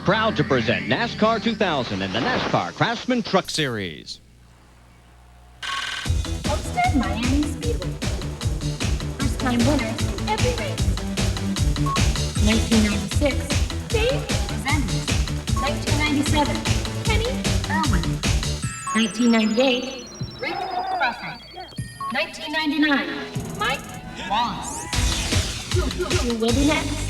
Proud to present NASCAR 2000 and the NASCAR Craftsman Truck Series. Homestead Miami Speedway. First time winner every race. 1996, Dave Zenders. 1997, Kenny Irwin. 1998, Rick Crawford. 1999, Mike Wallace. Who will be next?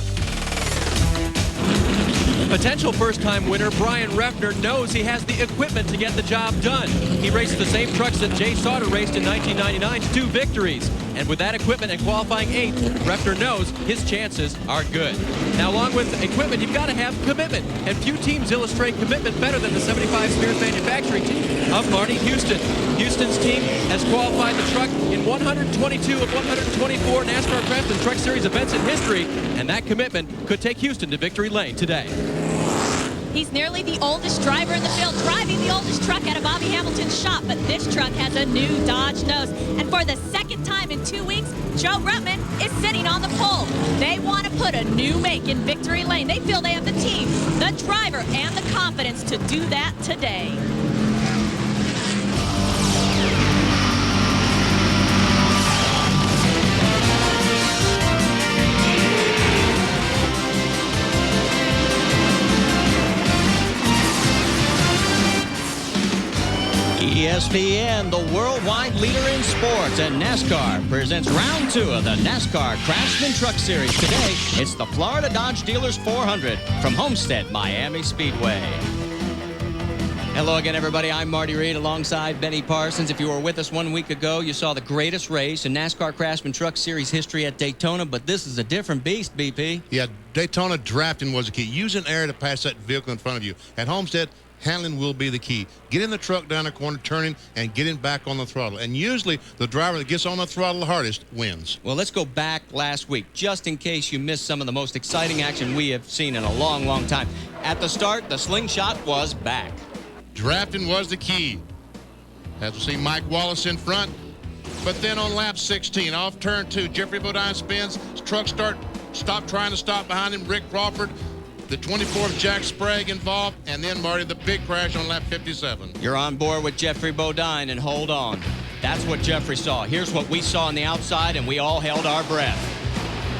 Potential first-time winner Brian Refner knows he has the equipment to get the job done. He raced the same trucks that Jay Sauter raced in 1999 to 2 victories. And with that equipment and qualifying 8th, Refner knows his chances are good. Now, along with equipment, you've got to have commitment. And few teams illustrate commitment better than the 75 Spears manufacturing team of Marty Houston. Houston's team has qualified the truck in 122 of 124 NASCAR Craftsman Truck Series events in history. And that commitment could take Houston to victory lane today. He's nearly the oldest driver in the field, driving the oldest truck out of Bobby Hamilton's shop, but this truck has a new Dodge nose. And for the second time in 2 weeks, Joe Ruttman is sitting on the pole. They want to put a new make in victory lane. They feel they have the team, the driver, and the confidence to do that today. ESPN, the worldwide leader in sports, and NASCAR presents round 2 of the NASCAR Craftsman Truck Series. Today, it's the Florida Dodge Dealers 400 from Homestead Miami Speedway. Hello again, everybody. I'm Marty Reed alongside Benny Parsons. If you were with us 1 week ago, you saw the greatest race in NASCAR Craftsman Truck Series history at Daytona, but this is a different beast, BP. Yeah, Daytona drafting was the key. Using air to pass that vehicle in front of you. At Homestead, handling will be the key. Get in the truck down the corner, turning, and getting back on the throttle. And usually, the driver that gets on the throttle the hardest wins. Well, let's go back last week, just in case you missed some of the most exciting action we have seen in a long, long time. At the start, the slingshot was back. Drafting was the key. As we see Mike Wallace in front. But then on lap 16, off turn 2, Jeffrey Bodine spins. Truck stop trying to stop behind him, Rick Crawford. The 24th Jack Sprague involved, and then, Marty, the big crash on lap 57. You're on board with Jeffrey Bodine, and hold on. That's what Jeffrey saw. Here's what we saw on the outside, and we all held our breath.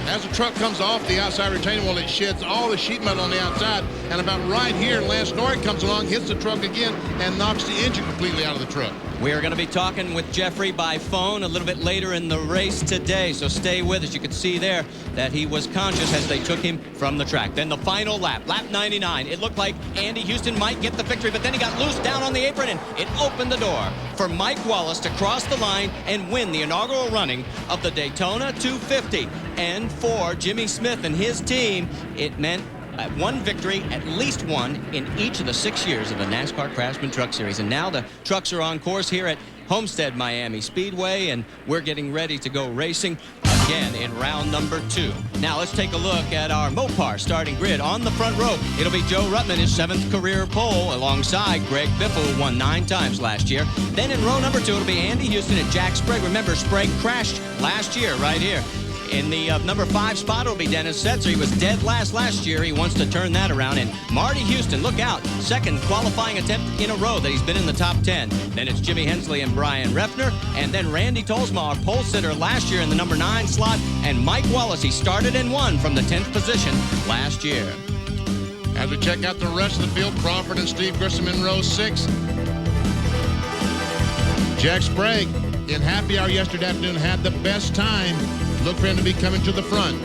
As the truck comes off the outside retaining wall, it sheds all the sheet metal on the outside, and about right here, Lance Norrie comes along, hits the truck again, and knocks the engine completely out of the truck. We are going to be talking with Jeffrey by phone a little bit later in the race today, so stay with us. You can see there that he was conscious as they took him from the track. Then the final lap, lap 99. It looked like Andy Houston might get the victory, but then he got loose down on the apron, and it opened the door for Mike Wallace to cross the line and win the inaugural running of the Daytona 250. And for Jimmy Smith and his team, it meant one victory, at least one, in each of the 6 years of the NASCAR Craftsman Truck Series. And now the trucks are on course here at Homestead Miami Speedway, and we're getting ready to go racing again in round number 2. Now let's take a look at our Mopar starting grid. On the front row, it'll be Joe Ruttman, his 7th career pole, alongside Greg Biffle, who won 9 times last year. Then in row number 2, it'll be Andy Houston and Jack Sprague. Remember, Sprague crashed last year right here. In the number 5 spot, it'll be Dennis Setzer. He was dead last year. He wants to turn that around. And Marty Houston, look out. 2nd qualifying attempt in a row that he's been in the top 10. Then it's Jimmy Hensley and Brian Refner. And then Randy Tolsma, our pole sitter last year in the number 9 slot. And Mike Wallace, he started and won from the 10th position last year. As we check out the rest of the field, Crawford and Steve Grissom in row 6. Jack Sprague in happy hour yesterday afternoon had the best time. Look for him to be coming to the front.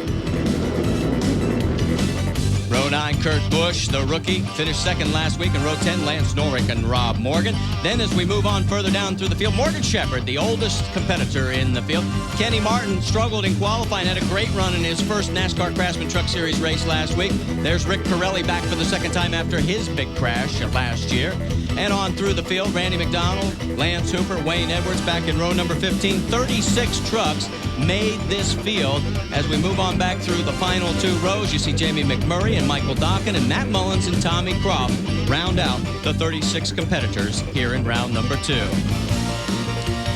Row 9, Kurt Busch, the rookie, finished 2nd last week. In row 10, Lance Norrick and Rob Morgan. Then as we move on further down through the field, Morgan Shepherd, the oldest competitor in the field. Kenny Martin struggled in qualifying, had a great run in his first NASCAR Craftsman Truck Series race last week. There's Rick Corelli back for the 2nd time after his big crash last year. And on through the field, Randy McDonald, Lance Hooper, Wayne Edwards back in row number 15. 36 trucks made this field. As we move on back through the final 2 rows, you see Jamie McMurray and Michael Dockin and Matt Mullins and Tommy Croft round out the 36 competitors here in round number 2.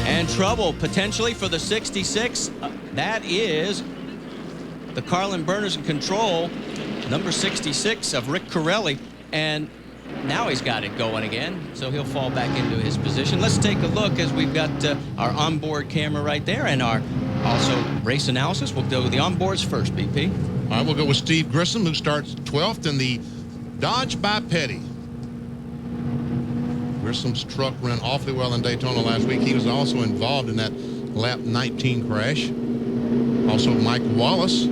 And trouble potentially for the 66. That is the Carlin Burners in control, number 66 of Rick Corelli. And now he's got it going again, so he'll fall back into his position. Let's take a look as we've got our onboard camera right there and our also race analysis. We'll go with the onboards first, BP. All right, we'll go with Steve Grissom, who starts 12th in the Dodge by Petty. Grissom's truck ran awfully well in Daytona last week. He was also involved in that lap 19 crash. Also, Mike Wallace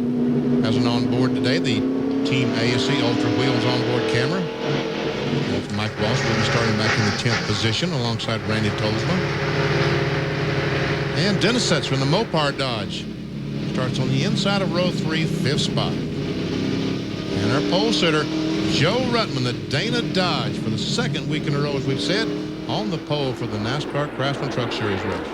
has an onboard today, the Team ASC Ultra Wheels onboard camera. Mike Wallace will be starting back in the 10th position alongside Randy Tolsma. And Dennis Setzer in the Mopar Dodge starts on the inside of row 3, 5th spot. And our pole sitter, Joe Ruttman, the Dana Dodge, for the 2nd week in a row, as we've said, on the pole for the NASCAR Craftsman Truck Series race.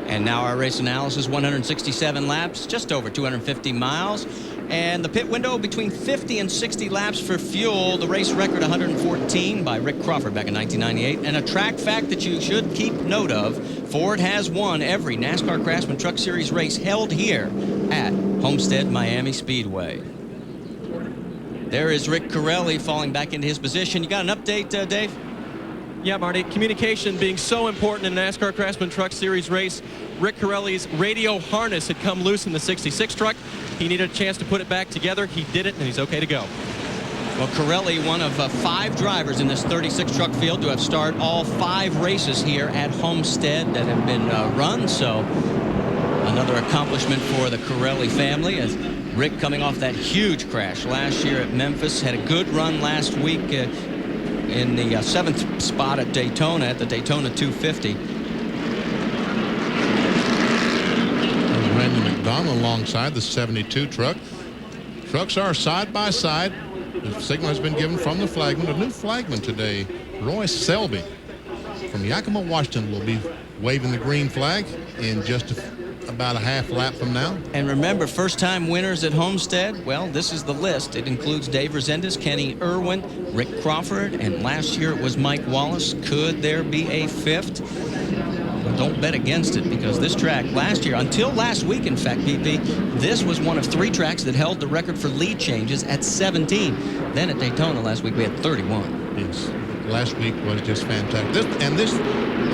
And now our race analysis, 167 laps, just over 250 miles. And the pit window between 50 and 60 laps for fuel. The race record 114 by Rick Crawford back in 1998. And a track fact that you should keep note of, Ford has won every NASCAR Craftsman Truck Series race held here at Homestead Miami Speedway. There is Rick Corelli falling back into his position. You got an update, Dave? Yeah, Marty, communication being so important in a NASCAR Craftsman Truck Series race. Rick Corelli's radio harness had come loose in the 66 truck. He needed a chance to put it back together. He did it, and he's okay to go. Well, Corelli, one of 5 drivers in this 36 truck field to have started all 5 races here at Homestead that have been run. So another accomplishment for the Corelli family, as Rick, coming off that huge crash last year at Memphis, had a good run last week in the 7th spot at Daytona, at the Daytona 250. And Randy McDonald alongside the 72 truck. Trucks are side by side. The signal has been given from the flagman. A new flagman today, Roy Selby from Yakima, Washington, will be waving the green flag in just about a half lap from now. And remember, first-time winners at Homestead, well, this is the list. It includes Dave Resendez, Kenny Irwin, Rick Crawford, and last year it was Mike Wallace. Could there be a 5th? Well, don't bet against it, because this track last year, until last week, in fact, PP, this was one of 3 tracks that held the record for lead changes at 17. Then at Daytona last week, we had 31. Yes. Last week was just fantastic. This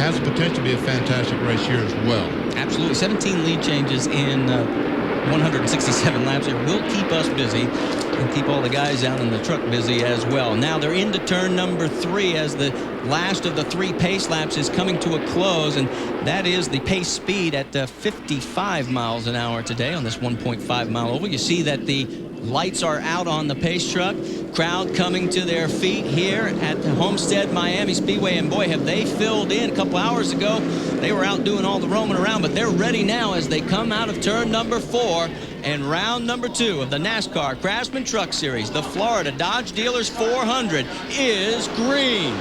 has the potential to be a fantastic race here as well. Absolutely. 17 lead changes in 167 laps here will keep us busy and keep all the guys out in the truck busy as well. Now they're into turn number 3 as the last of the 3 pace laps is coming to a close, and that is the pace speed at 55 miles an hour today on this 1.5 mile oval. You see that the lights are out on the pace truck. Crowd coming to their feet here at the Homestead Miami Speedway, and boy, have they filled in. A couple hours ago they were out doing all the roaming around, but they're ready now as they come out of turn number 4 and round number 2 of the NASCAR Craftsman Truck Series. The Florida Dodge Dealers 400 is green.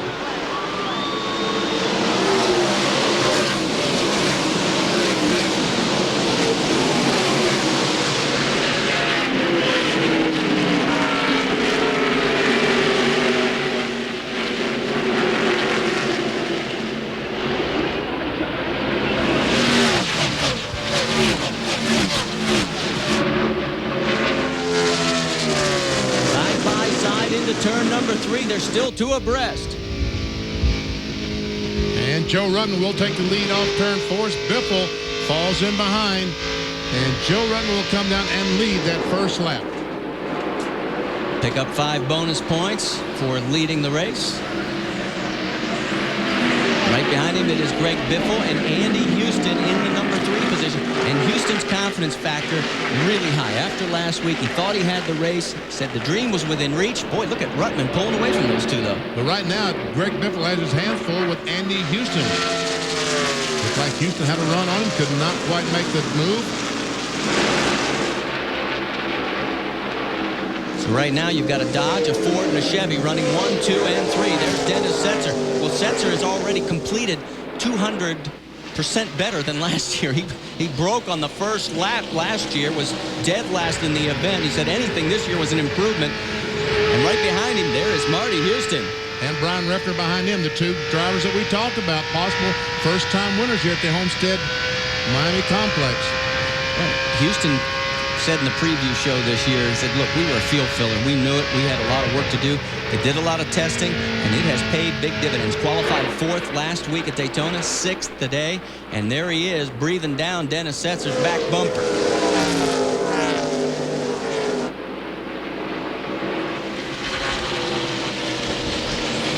Turn number 3, they're still 2 abreast. And Joe Ruttman will take the lead off turn 4. Biffle falls in behind, and Joe Ruttman will come down and lead that first lap. Pick up 5 bonus points for leading the race. Right behind him, it is Greg Biffle and Andy Houston in the number 3 position. And Houston's confidence factor really high. After last week, he thought he had the race, said the dream was within reach. Boy, look at Ruttman pulling away from those 2, though. But right now, Greg Biffle has his hands full with Andy Houston. Looks like Houston had a run on him, could not quite make the move. So right now, you've got a Dodge, a Ford, and a Chevy running 1, 2, and 3. There's Dennis Setzer. Well, Setzer has already completed 200% better than last year. He broke on the first lap last year, was dead last in the event. He said anything this year was an improvement. And right behind him, there is Marty Houston. And Brian Refner behind him, the 2 drivers that we talked about, possible first-time winners here at the Homestead Miami Complex. Well, Houston said in the preview show this year, he said, look, we were a field filler. We knew it. We had a lot of work to do. They did a lot of testing, and it has paid big dividends. Qualified 4th last week at Daytona, 6th today, and there he is, breathing down Dennis Setzer's back bumper.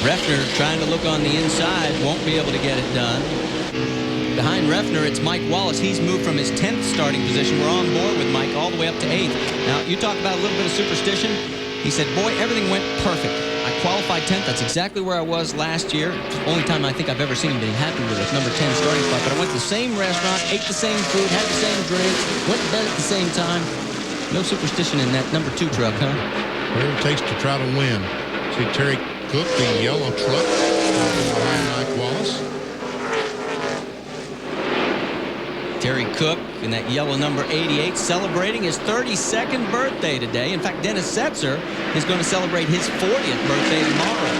Refner trying to look on the inside, won't be able to get it done. Behind Refner, it's Mike Wallace. He's moved from his 10th starting position. We're on board with Mike all the way up to 8th. Now, you talk about a little bit of superstition. He said, boy, everything went perfect. I qualified 10th. That's exactly where I was last year. It's the only time I think I've ever seen him be happy with his number 10 starting spot. But I went to the same restaurant, ate the same food, had the same drinks, went to bed at the same time. No superstition in that number 2 truck, huh? Whatever it takes to try to win. See Terry Cook, the yellow truck, behind Mike Wallace. Terry Cook in that yellow number 88 celebrating his 32nd birthday today. In fact, Dennis Setzer is going to celebrate his 40th birthday tomorrow.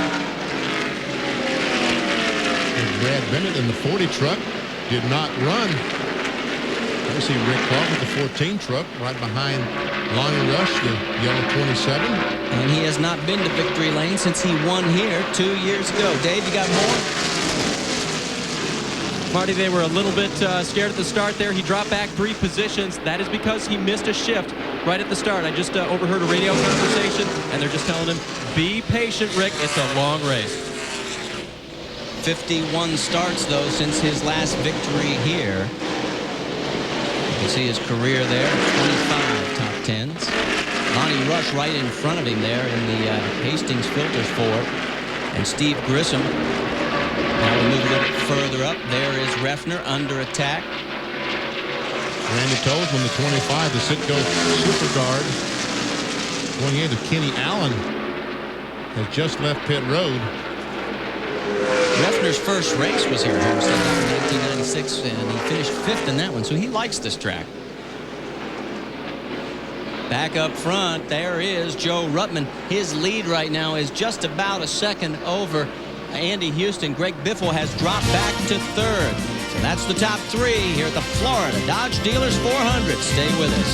And Brad Bennett in the 40 truck did not run. I see Rick Clark with the 14 truck right behind Lonnie Rush, the yellow 27. And he has not been to victory lane since he won here 2 years ago. Dave, you got more? Marty, they were a little bit scared at the start there. He dropped back 3 positions. That is because he missed a shift right at the start. I just overheard a radio conversation, and they're just telling him, be patient, Rick. It's a long race. 51 starts, though, since his last victory here. You can see his career there, 25 top 10s. Lonnie Rush right in front of him there in the Hastings filters Ford. And Steve Grissom. Now we move a little bit further up. There is Refner under attack. Randy Tolzman, the 25, the Citgo Super Guard. 28 of Kenny Allen has just left pit road. Refner's first race was here at Homestead back in 1996, and he finished 5th in that one, so he likes this track. Back up front, there is Joe Ruttman. His lead right now is just about a second over Andy Houston. Greg Biffle has dropped back to 3rd. So that's the top 3 here at the Florida Dodge Dealers 400. Stay with us.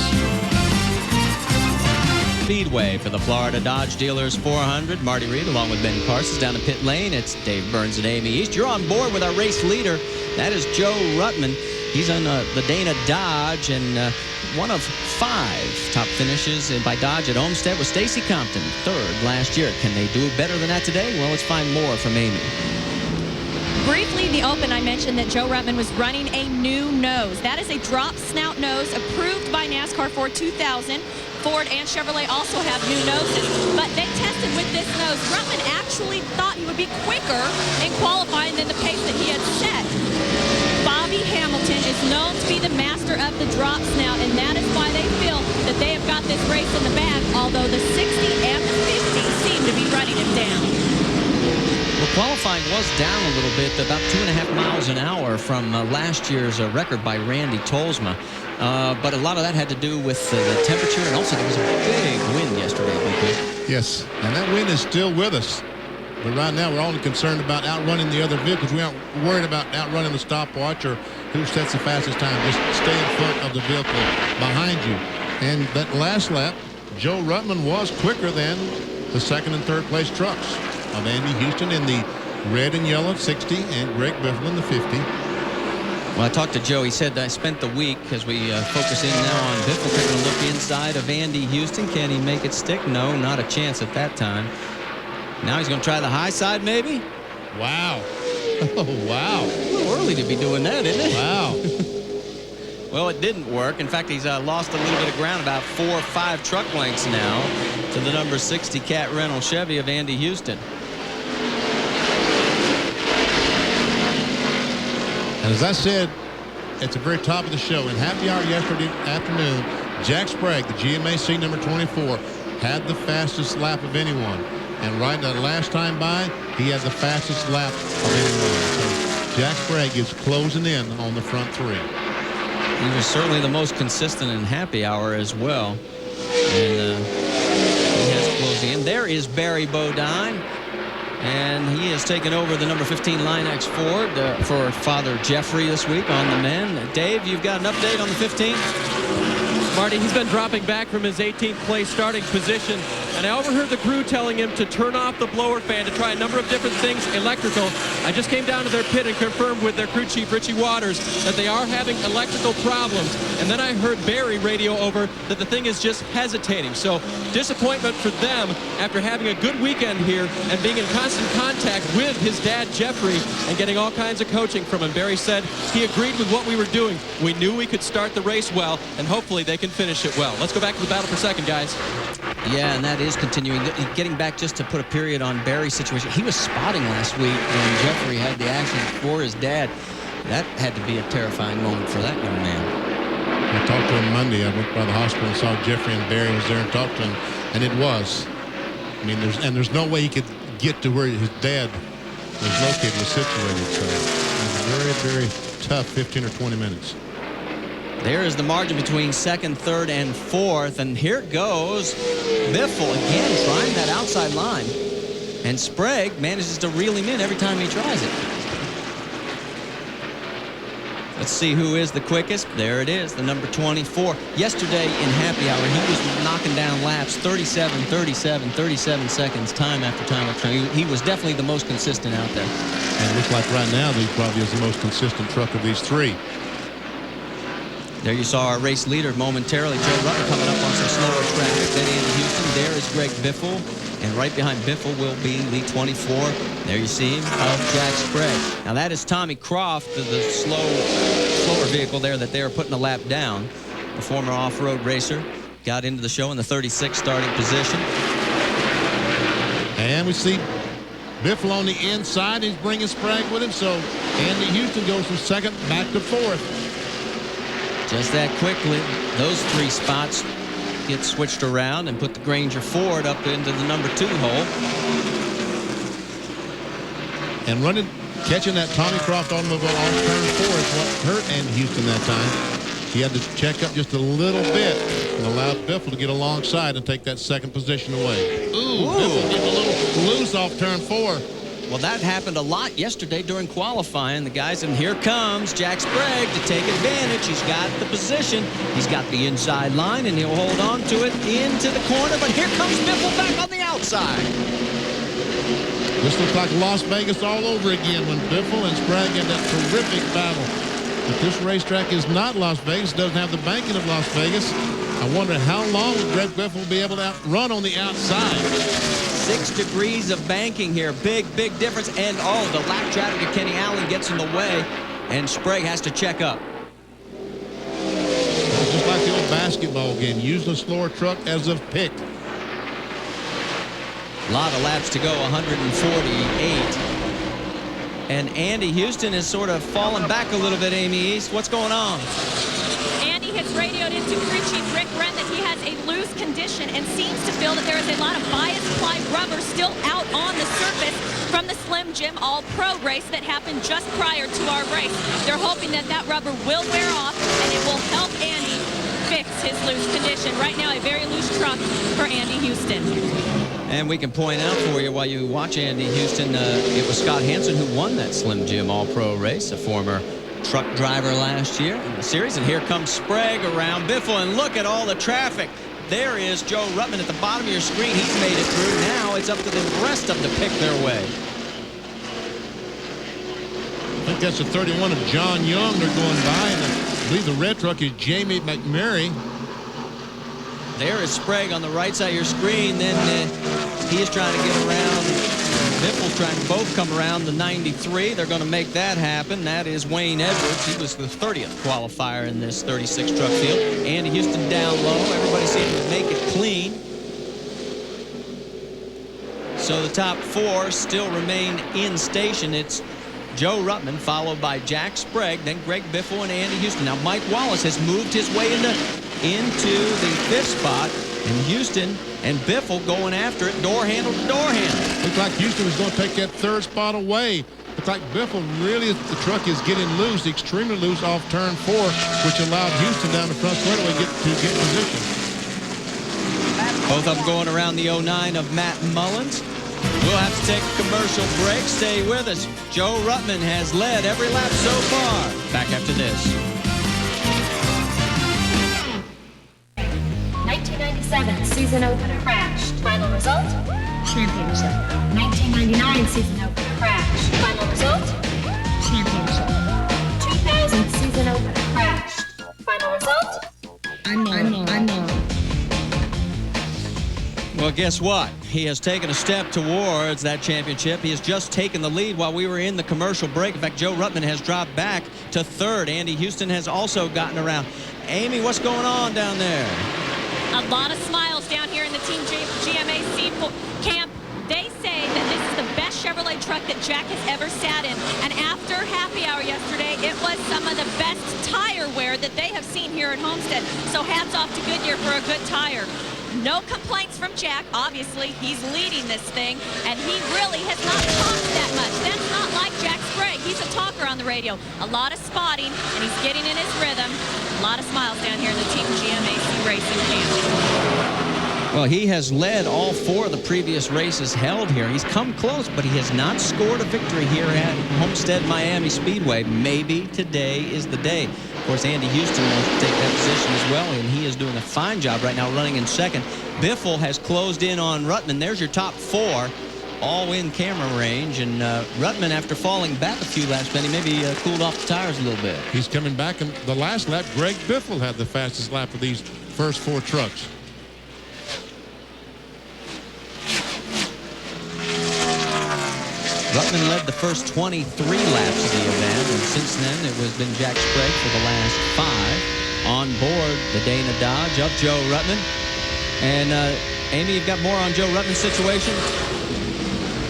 Speedway for the Florida Dodge Dealers 400. Marty Reed along with Ben Parsons down the pit lane. It's Dave Burns and Amy East. You're on board with our race leader. That is Joe Ruttman. He's on the Dana Dodge, and one of 5 top finishes by Dodge at Olmsted was Stacy Compton, 3rd last year. Can they do better than that today? Well, let's find more from Amy. Briefly, the Open, I mentioned that Joe Ruttman was running a new nose. That is a drop snout nose approved by NASCAR Ford 2000. Ford and Chevrolet also have new noses, but they tested with this nose. Ruttman actually thought he would be quicker in qualifying than the pace that he had set. Bobby Hamilton is known to be the master of the drop snout, and that is why they feel that they have got this race in the bag, although the 60 and the 50 seem to be running him down. Well, qualifying was down a little bit, about 2.5 miles an hour from last year's record by Randy Tolzma. But a lot of that had to do with the temperature, and also there was a big wind yesterday. Yes, and that wind is still with us. But right now, we're only concerned about outrunning the other vehicles. We aren't worried about outrunning the stopwatch or who sets the fastest time. Just stay in front of the vehicle behind you. And that last lap, Joe Ruttman was quicker than the 2nd and 3rd place trucks of Andy Houston in the red and yellow 60 and Greg Biffle in the 50. Well, I talked to Joe. He said, I spent the week, as we focus in now on Biffle, taking a look inside of Andy Houston. Can he make it stick? No, not a chance at that time. Now he's going to try the high side, maybe? Wow. Oh, wow. A little early to be doing that, isn't it? Wow. Well, it didn't work. In fact, he's lost a little bit of ground, about 4 or 5 truck lengths now, to the number 60 Cat Reynolds Chevy of Andy Houston. And as I said at the very top of the show, in happy hour yesterday afternoon, Jack Sprague, the GMAC number 24, had the fastest lap of anyone. And right the last time by, he had the fastest lap of anyone. So Jack Sprague is closing in on the front 3. He was certainly the most consistent in happy hour as well. And he has closing in. There is Barry Bodine. And he has taken over the number 15 Line-X Ford for Father Jeffrey this week on the men. Dave, you've got an update on the 15? Marty, he's been dropping back from his 18th place starting position, and I overheard the crew telling him to turn off the blower fan to try a number of different things electrical. I just came down to their pit and confirmed with their crew chief, Richie Waters, that they are having electrical problems. And then I heard Barry radio over that the thing is just hesitating. So disappointment for them after having a good weekend here and being in constant contact with his dad, Jeffrey, and getting all kinds of coaching from him. Barry said he agreed with what we were doing. We knew we could start the race well, and hopefully they can finish it well. Let's go back to the battle for second, guys. Yeah, and that is continuing. Getting back just to put a period on Barry's situation, he was spotting last week when Jeffrey had the action for his dad. That had to be a terrifying moment for that young man. I talked to him Monday. I went by the hospital and saw Jeffrey, and Barry was there and talked to him, and it was. I mean, there's no way he could get to where his dad was located or situated. So it was very, very tough 15 or 20 minutes. There is the margin between second, third, and fourth. And here goes Biffle again trying that outside line. And Sprague manages to reel him in every time he tries it. Let's see who is the quickest. There it is, the number 24. Yesterday in happy hour, he was knocking down laps 37, 37, 37 seconds, time after time after time. He was definitely the most consistent out there. And it looks like right now he probably is the most consistent truck of these three. There you saw our race leader momentarily, Joe Rutter, coming up on some slower traffic. Then Andy Houston. There is Greg Biffle. And right behind Biffle will be Lee 24. There you see him, of Jack Sprague. Now that is Tommy Croft, the slower vehicle there that they are putting a lap down. The former off-road racer got into the show in the 36th starting position. And we see Biffle on the inside. He's bringing Sprague with him. So Andy Houston goes from second back to fourth. Just that quickly, those three spots get switched around and put the Granger Ford up into the number 2 hole. And catching that Tommy Croft automobile on turn 4 is what hurt Andy Houston that time. He had to check up just a little bit and allowed Biffle to get alongside and take that second position away. Ooh. Biffle getting a little loose off turn 4. Well, that happened a lot yesterday during qualifying. The guys, and here comes Jack Sprague to take advantage. He's got the position. He's got the inside line, and he'll hold on to it into the corner. But here comes Biffle back on the outside. This looks like Las Vegas all over again when Biffle and Sprague had that terrific battle. But this racetrack is not Las Vegas. It doesn't have the banking of Las Vegas. I wonder how long would Greg Biffle be able to run on the outside. 6 degrees of banking here. Big difference. And the lap traffic of Kenny Allen gets in the way, and Sprague has to check up. It's just like the old basketball game. Use the slower truck as a pick. A lot of laps to go, 148. And Andy Houston is sort of falling back a little bit, Amy East. What's going on? Andy has radioed into crew chief Rick Wren that he has a loose condition and seems to feel that there is a lot of bias ply rubber still out on the surface from the Slim Jim All-Pro race that happened just prior to our race. They're hoping that that rubber will wear off and it will help Andy fix his loose condition. Right now, a very loose truck for Andy Houston. And we can point out for you while you watch Andy Houston, it was Scott Hansen who won that Slim Jim All-Pro race, a former truck driver last year in the series. And here comes Sprague around Biffle, and look at all the traffic. There is Joe Ruttman at the bottom of your screen. He's made it through. Now it's up to the rest of them to pick their way. I think that's the 31 of John Young they're going by, and I believe the red truck is Jamie McMurray. There is Sprague on the right side of your screen. Then he is trying to get around. Biffle's trying to both come around the 93. They're going to make that happen. That is Wayne Edwards. He was the 30th qualifier in this 36 truck field. Andy Houston down low. Everybody seems to make it clean. So the top 4 still remain in station. It's Joe Ruttman, followed by Jack Sprague, then Greg Biffle and Andy Houston. Now Mike Wallace has moved his way into the 5th spot, and Houston and Biffle going after it, door handle to door handle. Looks like Houston was going to take that 3rd spot away. Looks like Biffle really, the truck is getting loose, extremely loose off turn 4, which allowed Houston down the front straightaway to get position. Both of them going around the 09 of Matt Mullins. We'll have to take a commercial break. Stay with us. Joe Ruttman has led every lap so far. Back after this. 1997 season opener crash. Final result, championship. 1999 season opener crash. Final result, championship. 2000 season opener crash. Final result, unknown. Well, guess what? He has taken a step towards that championship. He has just taken the lead while we were in the commercial break. In fact, Joe Ruttman has dropped back to third. Andy Houston has also gotten around. Amy, what's going on down there? A lot of smiles down here in the Team GMAC camp. They say that this is the best Chevrolet truck that Jack has ever sat in. And after happy hour yesterday, it was some of the best tire wear that they have seen here at Homestead. So hats off to Goodyear for a good tire. No complaints from Jack. Obviously, he's leading this thing, and he really has not talked that much. That's not like Jack Sprague. He's a talker on the radio. A lot of spotting, and he's getting in his rhythm. A lot of smiles down here in the Team GMAC racing camp. Well, he has led all 4 of the previous races held here. He's come close, but he has not scored a victory here at Homestead Miami Speedway. Maybe today is the day. Of course, Andy Houston will take that position as well, and he is doing a fine job right now running in second. Biffle has closed in on Ruttman. There's your top 4, all in camera range. And Ruttman, after falling back a few laps, Benny, maybe cooled off the tires a little bit. He's coming back. In the last lap, Greg Biffle had the fastest lap of these first 4 trucks. Ruttman led the first 23 laps of the event, and since then it has been Jack Sprague for the last 5. On board the Dana Dodge of Joe Ruttman. And Amy, you've got more on Joe Ruttman's situation?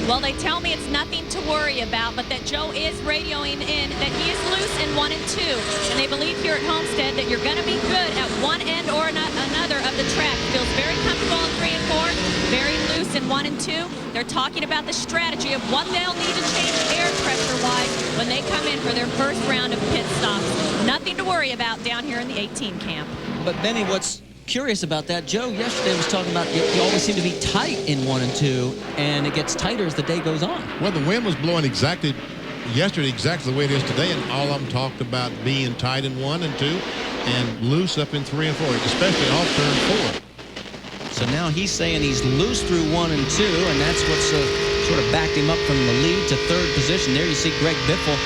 Well, they tell me it's nothing to worry about, but that Joe is radioing in that he is loose in 1 and 2. And they believe here at Homestead that you're going to be good at one end or another of the track. Feels very comfortable in 3 and 4, very loose in 1 and 2. They're talking about the strategy of what they'll need to change air pressure-wise when they come in for their first round of pit stops. Nothing to worry about down here in the 18 camp. But Benny, what's curious about that, Joe yesterday was talking about you always seem to be tight in 1 and 2, and it gets tighter as the day goes on. Well, the wind was blowing yesterday exactly the way it is today, and all of them talked about being tight in 1 and 2 and loose up in 3 and 4, especially off turn 4. So now he's saying he's loose through 1 and 2, and that's what's sort of backed him up from the lead to 3rd position. There you see Greg Biffle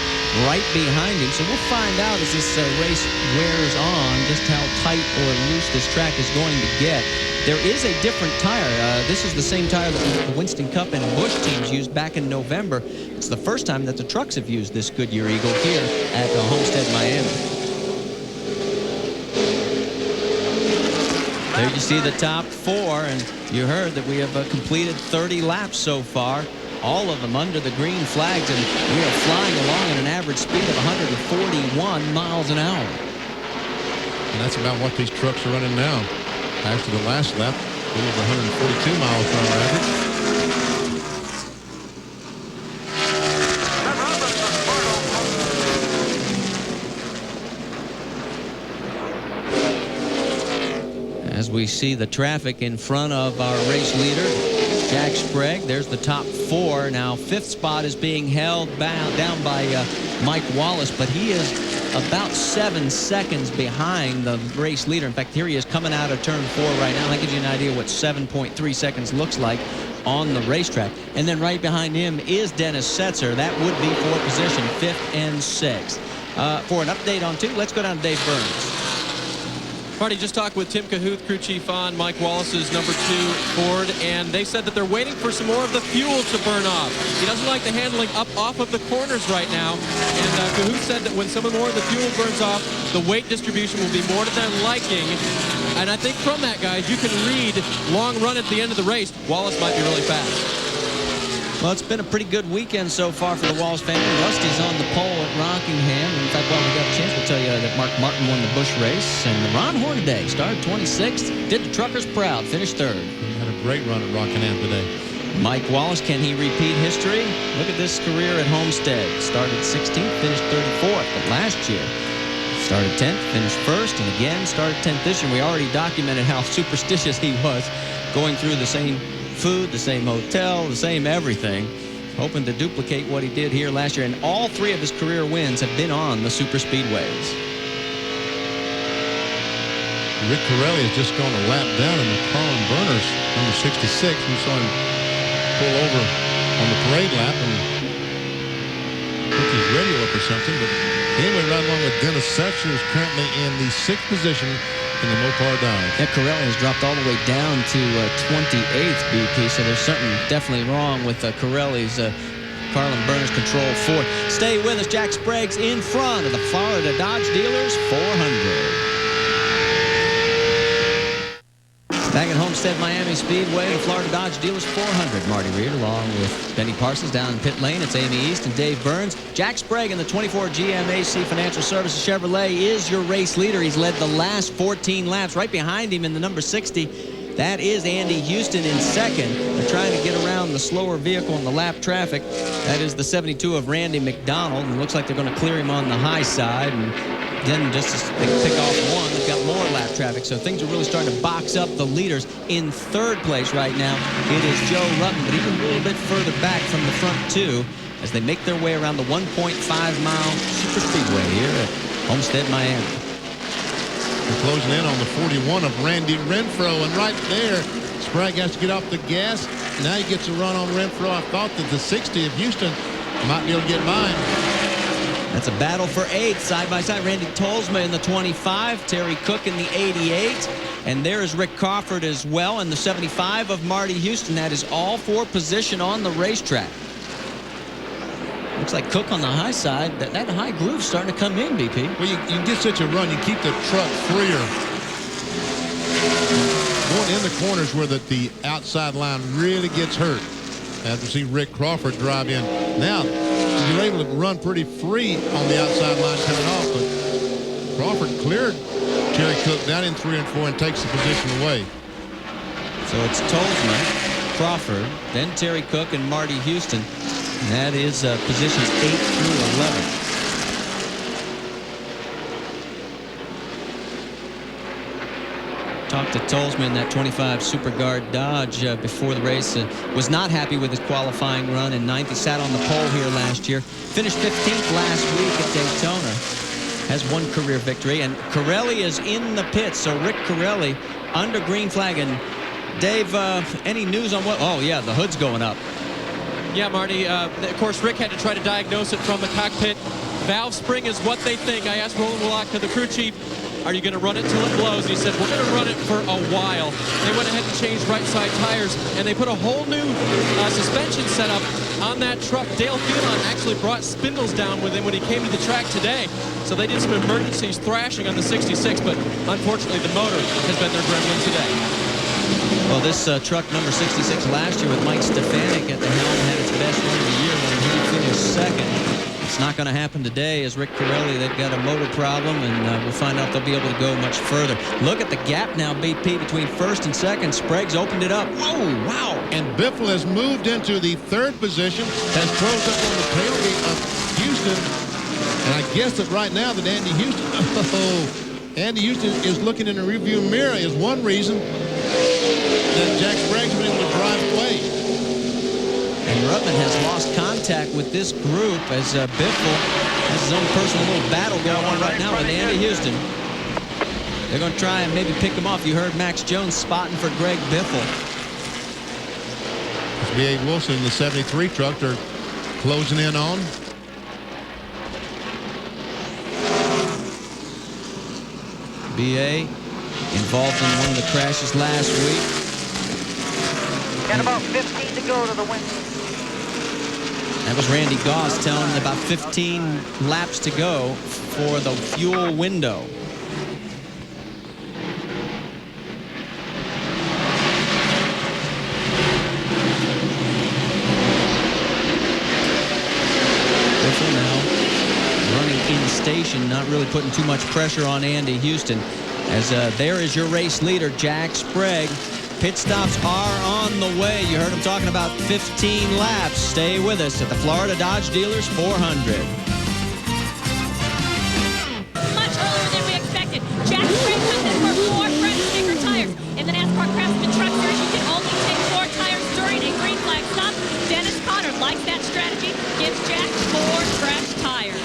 right behind him. So we'll find out as this race wears on just how tight or loose this track is going to get. There is a different tire. This is the same tire that the Winston Cup and Busch teams used back in November. It's the first time that the trucks have used this Goodyear Eagle here at Homestead Miami. There you see the top 4, and you heard that we have completed 30 laps so far, all of them under the green flags, and we are flying along at an average speed of 141 miles an hour. And that's about what these trucks are running now. After the last lap, it was 142 miles per hour average. As we see the traffic in front of our race leader, Jack Sprague. There's the top 4. Now, 5th spot is being held down by Mike Wallace, but he is about 7 seconds behind the race leader. In fact, here he is coming out of turn 4 right now. That gives you an idea what 7.3 seconds looks like on the racetrack. And then right behind him is Dennis Setzer. That would be for position 5th and 6th. For an update on 2, let's go down to Dave Burns. Marty, just talked with Tim Cahuth, crew chief on Mike Wallace's number 2 Ford, and they said that they're waiting for some more of the fuel to burn off. He doesn't like the handling up off of the corners right now, and Cahuth said that when some more of the fuel burns off, the weight distribution will be more to their liking. And I think from that, guys, you can read long run at the end of the race, Wallace might be really fast. Well, it's been a pretty good weekend so far for the Wallace family. Rusty's on the pole at Rockingham. In fact, while we got a chance, we'll tell you that Mark Martin won the Busch race. And Ron Hornaday started 26th, did the truckers proud, finished 3rd. He had a great run at Rockingham today. Mike Wallace, can he repeat history? Look at this career at Homestead. Started 16th, finished 34th. But last year, started 10th, finished 1st, and again started 10th this year. We already documented how superstitious he was going through the same food, the same hotel, the same everything, hoping to duplicate what he did here last year. And all 3 of his career wins have been on the super speedways. Rick Corelli has just gone a lap down in the Carlin Burners, number 66. We saw him pull over on the parade lap and put his radio up or something. But anyway, right along with Dennis Setzer, is currently in the 6th position in the Mopar Dodge. Yeah, Corelli has dropped all the way down to 28th, BP, so there's something definitely wrong with Corelli's Carlin Burners Control 4. Stay with us. Jack Sprague's in front of the Florida Dodge Dealers 400. Back at Homestead Miami Speedway, the Florida Dodge Dealers 400. Marty Reed along with Benny Parsons down in pit lane. It's Amy East and Dave Burns. Jack Sprague in the 24 GMAC Financial Services Chevrolet is your race leader. He's led the last 14 laps. Right behind him in the number 60, that is Andy Houston in second. They're trying to get around the slower vehicle in the lap traffic. That is the 72 of Randy McDonald. And it looks like they're going to clear him on the high side. And then just as they pick off one, they've got more lap traffic. So things are really starting to box up the leaders. In third place right now, it is Joe Rutten, but even a little bit further back from the front two as they make their way around the 1.5-mile super speedway here at Homestead, Miami. We're closing in on the 41 of Randy Renfro, and right there, Sprague has to get off the gas. Now he gets a run on Renfro. I thought that the 60 of Houston might be able to get by him. That's a battle for 8th, side by side. Randy Tolsma in the 25, Terry Cook in the 88, and there is Rick Crawford as well in the 75 of Marty Houston. That is all for position on the racetrack. Looks like Cook on the high side. That high groove's starting to come in, BP. Well, you get such a run, you keep the truck freer. Going in the corners where the outside line really gets hurt. As we see Rick Crawford drive in. Now, you're able to run pretty free on the outside line coming off, but Crawford cleared Terry Cook down in 3 and 4 and takes the position away. So it's Tolsma, Crawford, then Terry Cook and Marty Houston. And that is positions 8 through 11. Talked to Tolsma in that 25 Super Guard Dodge before the race. Was not happy with his qualifying run in 9th. He sat on the pole here last year. Finished 15th last week at Daytona. Has one career victory. And Corelli is in the pits. So Rick Corelli under green flag. And Dave, any news on what? Oh, yeah, the hood's going up. Yeah, Marty, of course, Rick had to try to diagnose it from the cockpit. Valve spring is what they think. I asked Roland Wallach, the crew chief, are you going to run it till it blows? He said, we're going to run it for a while. They went ahead and changed right side tires, and they put a whole new suspension setup on that truck. Dale Phelan actually brought spindles down with him when he came to the track today. So they did some emergencies thrashing on the 66, but unfortunately the motor has been their gremlin today. Well, this truck number 66 last year with Mike Stefanik at the helm had its best run of the year when he finished second. It's not going to happen today as Rick Corelli, they've got a motor problem, and we'll find out if they'll be able to go much further. Look at the gap now, BP, between first and second. Sprague's opened it up. Whoa, wow. And Biffle has moved into the 3rd position, has closed up on the tailgate of Houston. And I guess that right now that Andy Houston is looking in the rearview mirror is one reason that Jack Sprague's been able to drive away. And Ruttman has lost contact with this group as Biffle has his own personal little battle going on right now with Andy Houston. They're going to try and maybe pick him off. You heard Max Jones spotting for Greg Biffle. It's B.A. Wilson in the 73 truck they're closing in on. B.A. involved in one of the crashes last week. Got about 15 to go to the win. That was Randy Goss telling them about 15 laps to go for the fuel window. Biffle now running in station, not really putting too much pressure on Andy Houston. As there is your race leader, Jack Sprague. Pit stops are on the way. You heard him talking about 15 laps. Stay with us at the Florida Dodge Dealers 400. Much earlier than we expected. Jack Sprague comes in for 4 fresh sticker tires. In the NASCAR Craftsman Truck Series, you can only take 4 tires during a green flag stop. Dennis Conner likes that strategy. Gives Jack 4 fresh tires.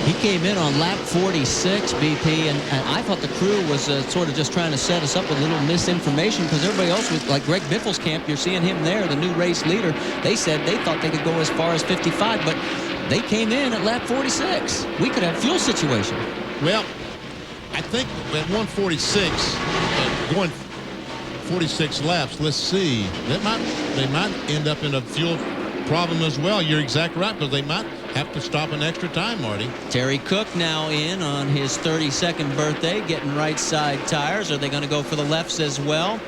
He came in on lap 46, BP, and I thought the crew was sort of just trying to set us up with a little misinformation because everybody else was, like Greg Biffle's camp, you're seeing him there, the new race leader. They said they thought they could go as far as 55, but they came in at lap 46. We could have a fuel situation. Well, I think at 146, going 46 laps, let's see, they might end up in a fuel problem as well. You're exactly right, because they might have to stop an extra time, Marty. Terry Cook now in on his 32nd birthday, getting right side tires. Are they going to go for the lefts as well?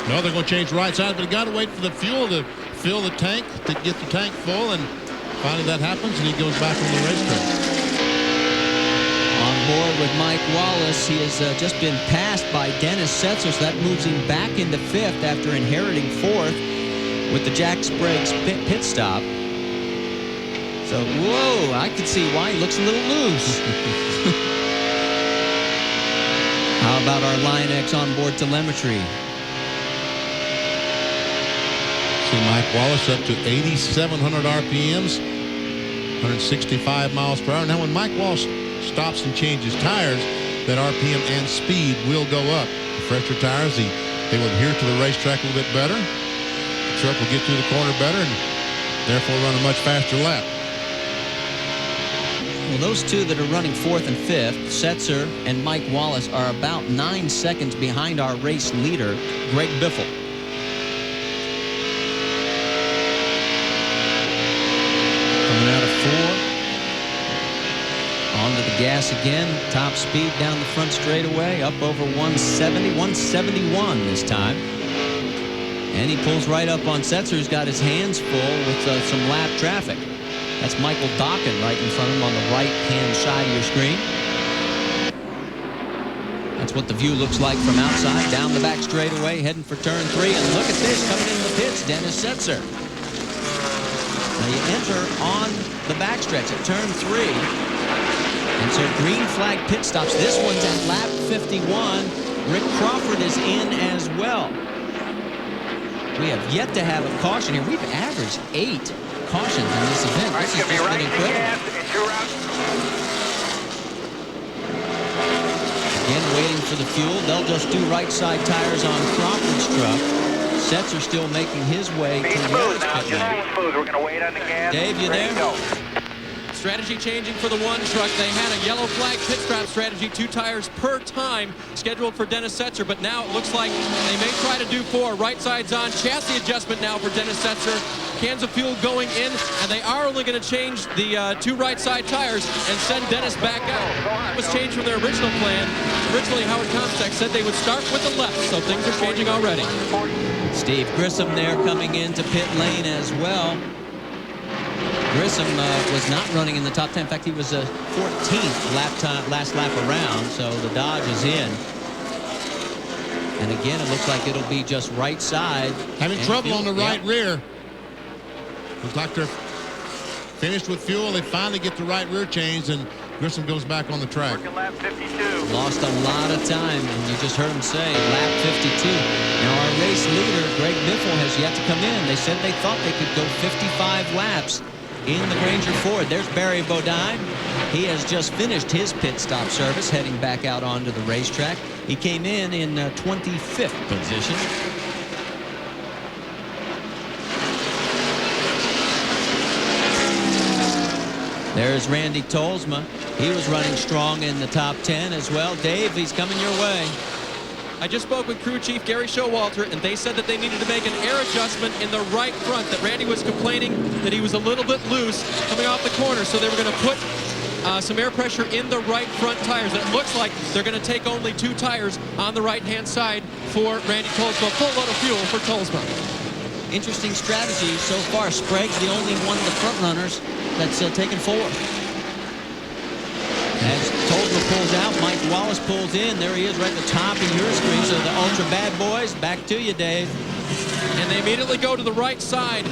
No, they're going to change right side, but you got to wait for the fuel to fill the tank, to get the tank full, and finally that happens, and he goes back on the racetrack. On board with Mike Wallace, he has just been passed by Dennis Setzer, so that moves him back into 5th after inheriting 4th with the Jack Sprague's pit stop. So, whoa, I can see why he looks a little loose. How about our Line X onboard telemetry? See Mike Wallace up to 8,700 RPMs, 165 miles per hour. Now, when Mike Wallace stops and changes tires, that RPM and speed will go up. The fresher tires, they will adhere to the racetrack a little bit better. The truck will get through the corner better and therefore run a much faster lap. Well, those two that are running 4th and 5th, Setzer and Mike Wallace, are about 9 seconds behind our race leader, Greg Biffle. Coming out of 4. Onto the gas again. Top speed down the front straightaway, up over 170, 171 this time. And he pulls right up on Setzer, who's got his hands full with some lap traffic. That's Michael Dokken right in front of him on the right-hand side of your screen. That's what the view looks like from outside, down the back straightaway, heading for turn 3. And look at this, coming in the pits, Dennis Setzer. Now you enter on the backstretch at turn 3. And so green flag pit stops. This one's at lap 51. Rick Crawford is in as well. We have yet to have a caution here. We've averaged 8 cautions in this event. This has just been incredible. Again, waiting for the fuel. They'll just do right side tires on Crawford's truck. Setzer still making his way towards pit lane. Dave, you there? Strategy changing for the 1 truck. They had a yellow flag pit strap strategy, 2 tires per time scheduled for Dennis Setzer, but now it looks like they may try to do 4. Right side's on. Chassis adjustment now for Dennis Setzer. Cans of fuel going in, and they are only going to change the 2 right side tires and send Dennis back out. It was changed from their original plan. Originally, Howard Comstock said they would start with the left, so things are changing already. Steve Grissom there coming into pit lane as well. Grissom was not running in the top 10. In fact, he was 14th last lap around, so the Dodge is in. And again, it looks like it'll be just right side. Having trouble on the right rear. Looks like they're finished with fuel. They finally get the right rear changed, and Grissom goes back on the track. Lap 52. Lost a lot of time, and you just heard him say lap 52. Now our race leader, Greg Biffle, has yet to come in. They said they thought they could go 55 laps in the Granger Ford. There's Barry Bodine. He has just finished his pit stop service, heading back out onto the racetrack. He came in 25th position. There's Randy Tolsma. He was running strong in the top 10 as well. Dave, he's coming your way. I just spoke with crew chief Gary Showalter, and they said that they needed to make an air adjustment in the right front, that Randy was complaining that he was a little bit loose coming off the corner, so they were going to put some air pressure in the right front tires. And it looks like they're going to take only 2 tires on the right-hand side for Randy Tolsma. Full load of fuel for Tolsma. Interesting strategy so far. Sprague's the only one of the front runners that's taken forward. As Tolsma pulls out, Mike Wallace pulls in. There he is right at the top of your screen. So the Ultra Bad Boys, back to you, Dave. And they immediately go to the right side.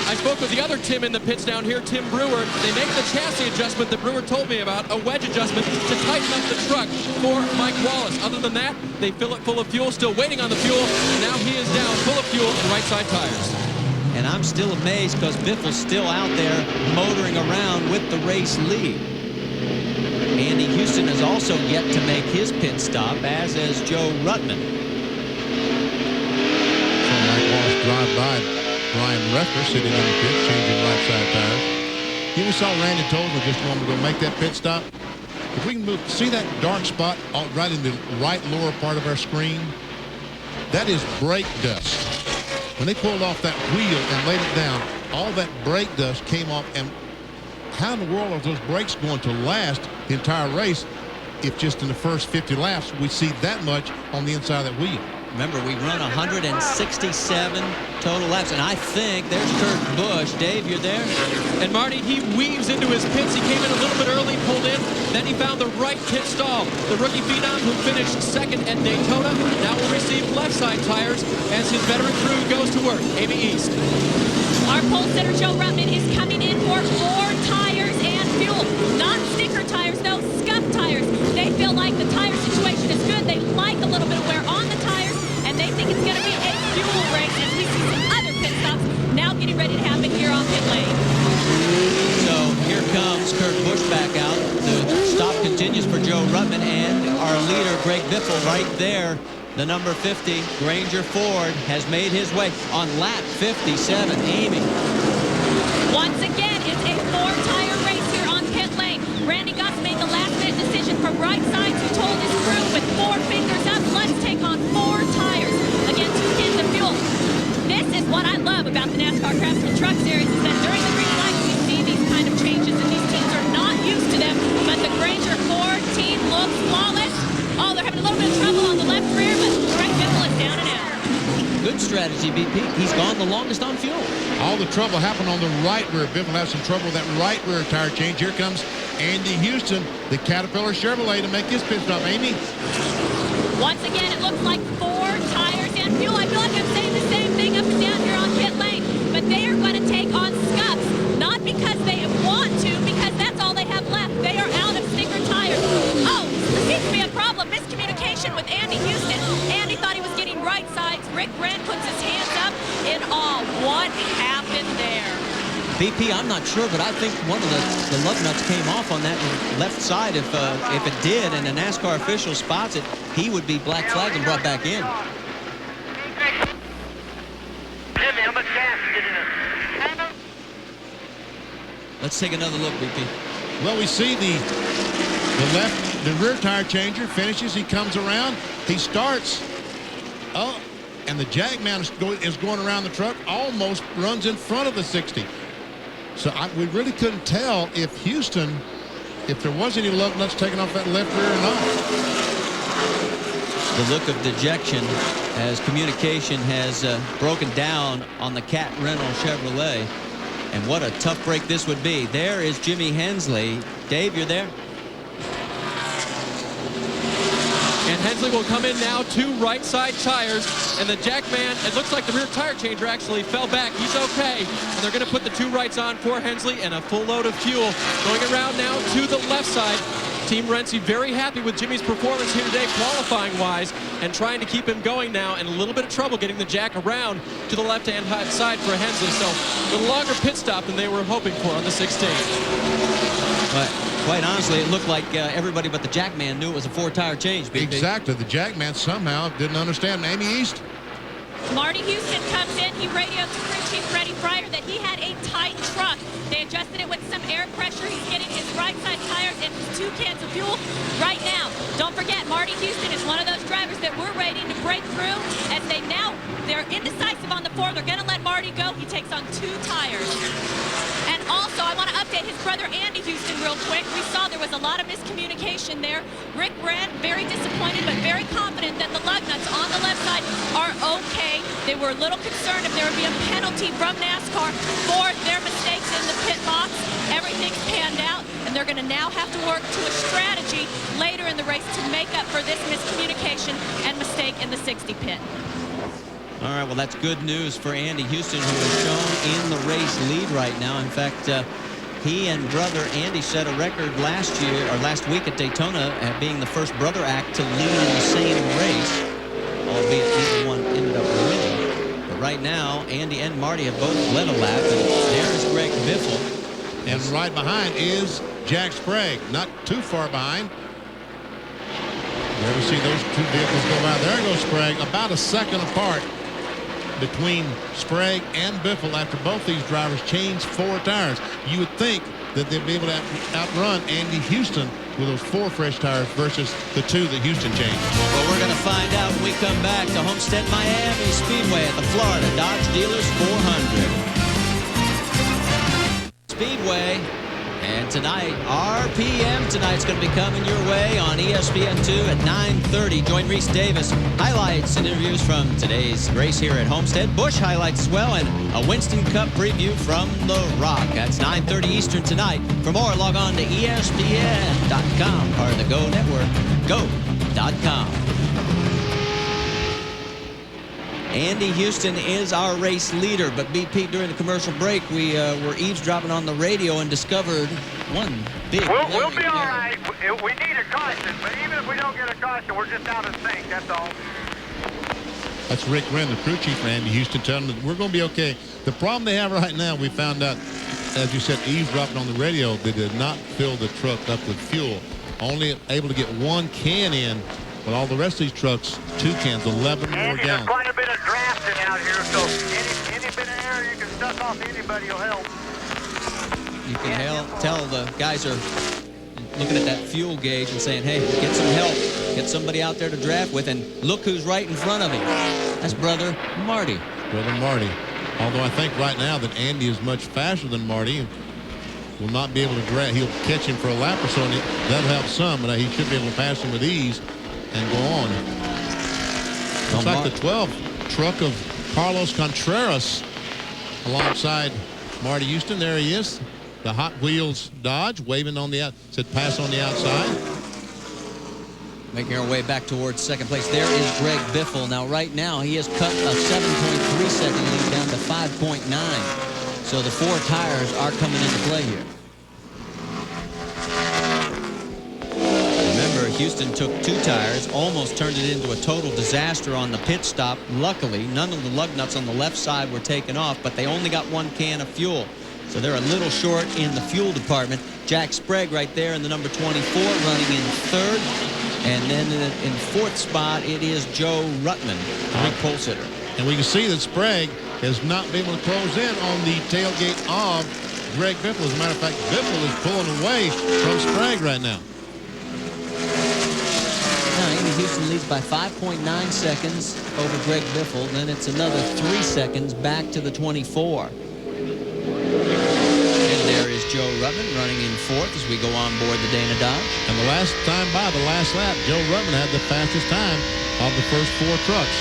I spoke with the other Tim in the pits down here, Tim Brewer. They make the chassis adjustment that Brewer told me about, a wedge adjustment to tighten up the truck for Mike Wallace. Other than that, they fill it full of fuel, still waiting on the fuel. And now he is down full of fuel and right side tires. And I'm still amazed because Biffle's still out there motoring around with the race lead. Andy Houston has also yet to make his pit stop, as has Joe Ruttman. So Mike Wallace drive by Brian Refner sitting in the pit, changing right side tires. Here we saw Randy Tozer just a moment ago make that pit stop. If we can move, see that dark spot right in the right lower part of our screen? That is brake dust. When they pulled off that wheel and laid it down, all that brake dust came off. And how in the world are those brakes going to last the entire race if just in the first 50 laps we see that much on the inside of that wheel? Remember, we run 167 total laps, and I think there's Kurt Busch. Dave, you're there? And Marty, he weaves into his pits. He came in a little bit early, pulled in, then he found the right pit stall. The rookie phenom who finished second at Daytona now will receive left side tires as his veteran crew goes to work. Amy East. Our pole sitter, Joe Ruttman, is coming in for 4 tires and fuel. Not sticker tires, no, scuff tires. They feel like the tire situation is good. They like a little bit of wear on the tires, and they think it's going to be a fuel race as we see some other pit stops now getting ready to happen here on pit lane. So here comes Kurt Busch back out. The stop continues for Joe Ruttman, and our leader, Greg Biffle, right there. The number 50, Granger Ford, has made his way on lap 57. Amy. Once again, it's a 4-tire race here on pit lane. Randy Goss made the last-minute decision from right side who told his crew with 4 fingers up, let's take on 4 tires. Again, 2 cans of fuel. This is what I love about the NASCAR Craftsman Truck Series, is that during the green light we see these kind of changes, and these teams are not used to them. But the Granger Ford team looks flawless. Oh, they're having a little bit of trouble on the left rear, but Greg Biffle is down and out. Good strategy, BP. He's gone the longest on fuel. All the trouble happened on the right rear. Biffle has some trouble with that right rear tire change. Here comes Andy Houston, the Caterpillar Chevrolet, to make his pit stop. Amy? Once again, it looks like 4 tires and fuel. I feel like I'm saying the same thing up and down here on pit lane, but they are going to take on scuffs, not because they want to, because that's all they have left. They are out of sticker tires. Oh, there seems to be a problem. Miscommunication with Andy Houston. Andy thought he was getting right sides. Rick Brand puts his hands up in awe. What happened there? BP, I'm not sure, but I think one of the lug nuts came off on that left side. If it did, and the NASCAR official spots it, he would be black flagged and brought back in. Jimmy, how much gas you getting in? Let's take another look, BP. Well, we see the rear tire changer finishes. He comes around. He starts. Oh, and the Jagman is going around the truck, almost runs in front of the 60. So we really couldn't tell if Houston, if there was any lug nuts taken off that left rear or not. The look of dejection as communication has broken down on the Cat Reynolds Chevrolet. And what a tough break this would be. There is Jimmy Hensley. Dave, you're there? And Hensley will come in now, 2 right side tires, and the Jackman, it looks like the rear tire changer actually fell back. He's okay, and they're going to put the 2 rights on for Hensley and a full load of fuel. Going around now to the left side. Team Renzi very happy with Jimmy's performance here today, qualifying-wise, and trying to keep him going now, and a little bit of trouble getting the Jack around to the left-hand side for Hensley. So a little longer pit stop than they were hoping for on the 16. But quite honestly, it looked like everybody but the Jackman knew it was a 4-tire change, BP. Exactly. The Jackman somehow didn't understand. Amy East? Marty Houston comes in. He radioed to crew chief Freddie Fryer that he had a tight truck. They adjusted it with some air pressure. He's getting his right side tires and his 2 cans of fuel right now. Don't forget, Marty Houston is one of those drivers that we're waiting to break through, as they're indecisive on the 4. They're going to let Marty go. He takes on 2 tires. And also, I want to update his brother Andy Houston real quick. We saw there was a lot of miscommunication there. Rick Brand, very disappointed, but very confident that the lug nuts on the left side are okay. They were a little concerned if there would be a penalty from NASCAR for their mistakes in the pit box. Everything's panned out, and they're going to now have to work to a strategy later in the race to make up for this miscommunication and mistake in the 60 pit. All right, well, that's good news for Andy Houston, who is shown in the race lead right now. In fact, he and brother Andy set a record last week at Daytona, being the first brother act to lead in the same race, albeit neither one ended up winning. But right now, Andy and Marty have both led a lap, and there's Greg Biffle. And right behind is Jack Sprague, not too far behind. There we see those two vehicles go by. There goes Sprague, about a second apart between Sprague and Biffle after both these drivers changed 4 tires. You would think that they'd be able to outrun Andy Houston with those 4 fresh tires versus the 2 that Houston changed. Well, we're going to find out when we come back to Homestead Miami Speedway at the Florida Dodge Dealers 400. Speedway. And tonight, RPM tonight's going to be coming your way on ESPN2 at 9:30. Join Reese Davis. Highlights and interviews from today's race here at Homestead. Busch highlights as well, and a Winston Cup preview from The Rock. That's 9:30 Eastern tonight. For more, log on to ESPN.com, part of the Go Network, go.com. Andy Houston is our race leader, but BP, during the commercial break, we were eavesdropping on the radio and discovered one big... We'll be all right. We need a caution, but even if we don't get a caution, we're just out of sync, that's all. That's Rick Wren, the crew chief for Andy Houston, telling them that we're going to be okay. The problem they have right now, we found out, as you said, eavesdropping on the radio, they did not fill the truck up with fuel. Only able to get 1 can in. But all the rest of these trucks, 2 cans, 11 more Andy, gallons. there's quite a bit of drafting out here, so any bit of air you can suck off anybody will help. You can tell the guys are looking at that fuel gauge and saying, hey, get some help. Get somebody out there to draft with. And look who's right in front of him. That's Brother Marty. Brother Marty. Although I think right now that Andy is much faster than Marty. Will not be able to draft. He'll catch him for a lap or so, and that'll help some, but he should be able to pass him with ease and go on. Looks like the 12 truck of Carlos Contreras alongside Marty Houston. There he is. The Hot Wheels Dodge waving on the out. Said pass on the outside. Making our way back towards second place. There is Greg Biffle. Now, right now, he has cut a 7.3 second lead down to 5.9. So the 4 tires are coming into play here. Remember, Houston took 2 tires, almost turned it into a total disaster on the pit stop. Luckily, none of the lug nuts on the left side were taken off, but they only got 1 can of fuel. So they're a little short in the fuel department. Jack Sprague right there in the number 24, running in 3rd. And then in 4th spot, it is Joe Ruttman, big pole sitter. And we can see that Sprague has not been able to close in on the tailgate of Greg Biffle. As a matter of fact, Biffle is pulling away from Sprague right now. Now, Andy Houston leads by 5.9 seconds over Greg Biffle. Then it's another 3 seconds back to the 24. And there is Joe Ruttman running in 4th as we go on board the Dana Dodge. And the last time by, the last lap, Joe Ruttman had the fastest time of the first 4 trucks.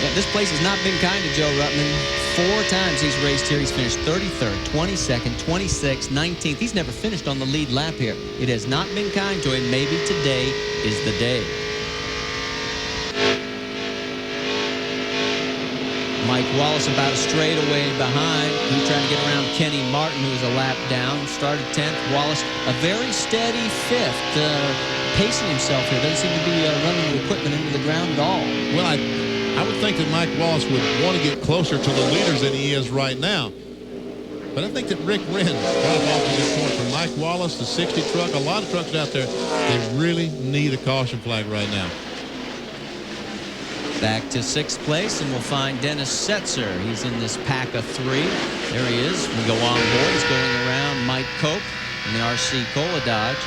Yeah, this place has not been kind to Joe Ruttman. 4 times he's raced here. He's finished 33rd, 22nd, 26th, 19th. He's never finished on the lead lap here. It has not been kind to him. Maybe today is the day. Mike Wallace about a straightaway behind. He's trying to get around Kenny Martin, who's a lap down. Started 10th. Wallace, a very steady 5th. Pacing himself here. Doesn't seem to be running the equipment into the ground at all. Well, I would think that Mike Wallace would want to get closer to the leaders than he is right now. But I think that Rick Wren got off a good point. For Mike Wallace, the 60 truck, a lot of trucks out there, they really need a caution flag right now. Back to 6th place, and we'll find Dennis Setzer. He's in this pack of 3. There he is. We go on board. He's going around Mike Cope in the RC Cola Dodge.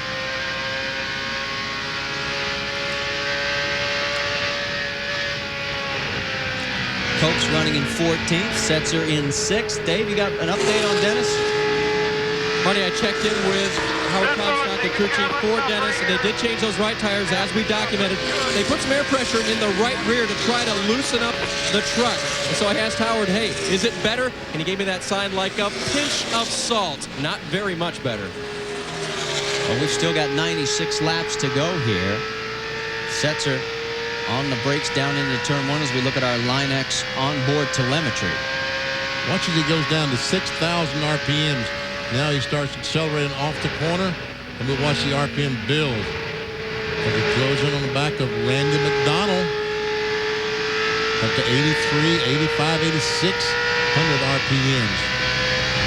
Cope's running in 14th. Setzer in 6th. Dave, you got an update on Dennis? Marty, I checked in with Howard Comstock, the crew chief for Dennis, and they did change those right tires as we documented. They put some air pressure in the right rear to try to loosen up the truck. And so I asked Howard, hey, is it better? And he gave me that sign like a pinch of salt. Not very much better. Well, we've still got 96 laps to go here. Setzer on the brakes down into turn 1 as we look at our Line-X onboard telemetry. Watch as he goes down to 6,000 RPMs. Now he starts accelerating off the corner, and we'll watch the RPM build. As we close in on the back of Randy McDonald. Up to 83, 85, 8600 RPMs.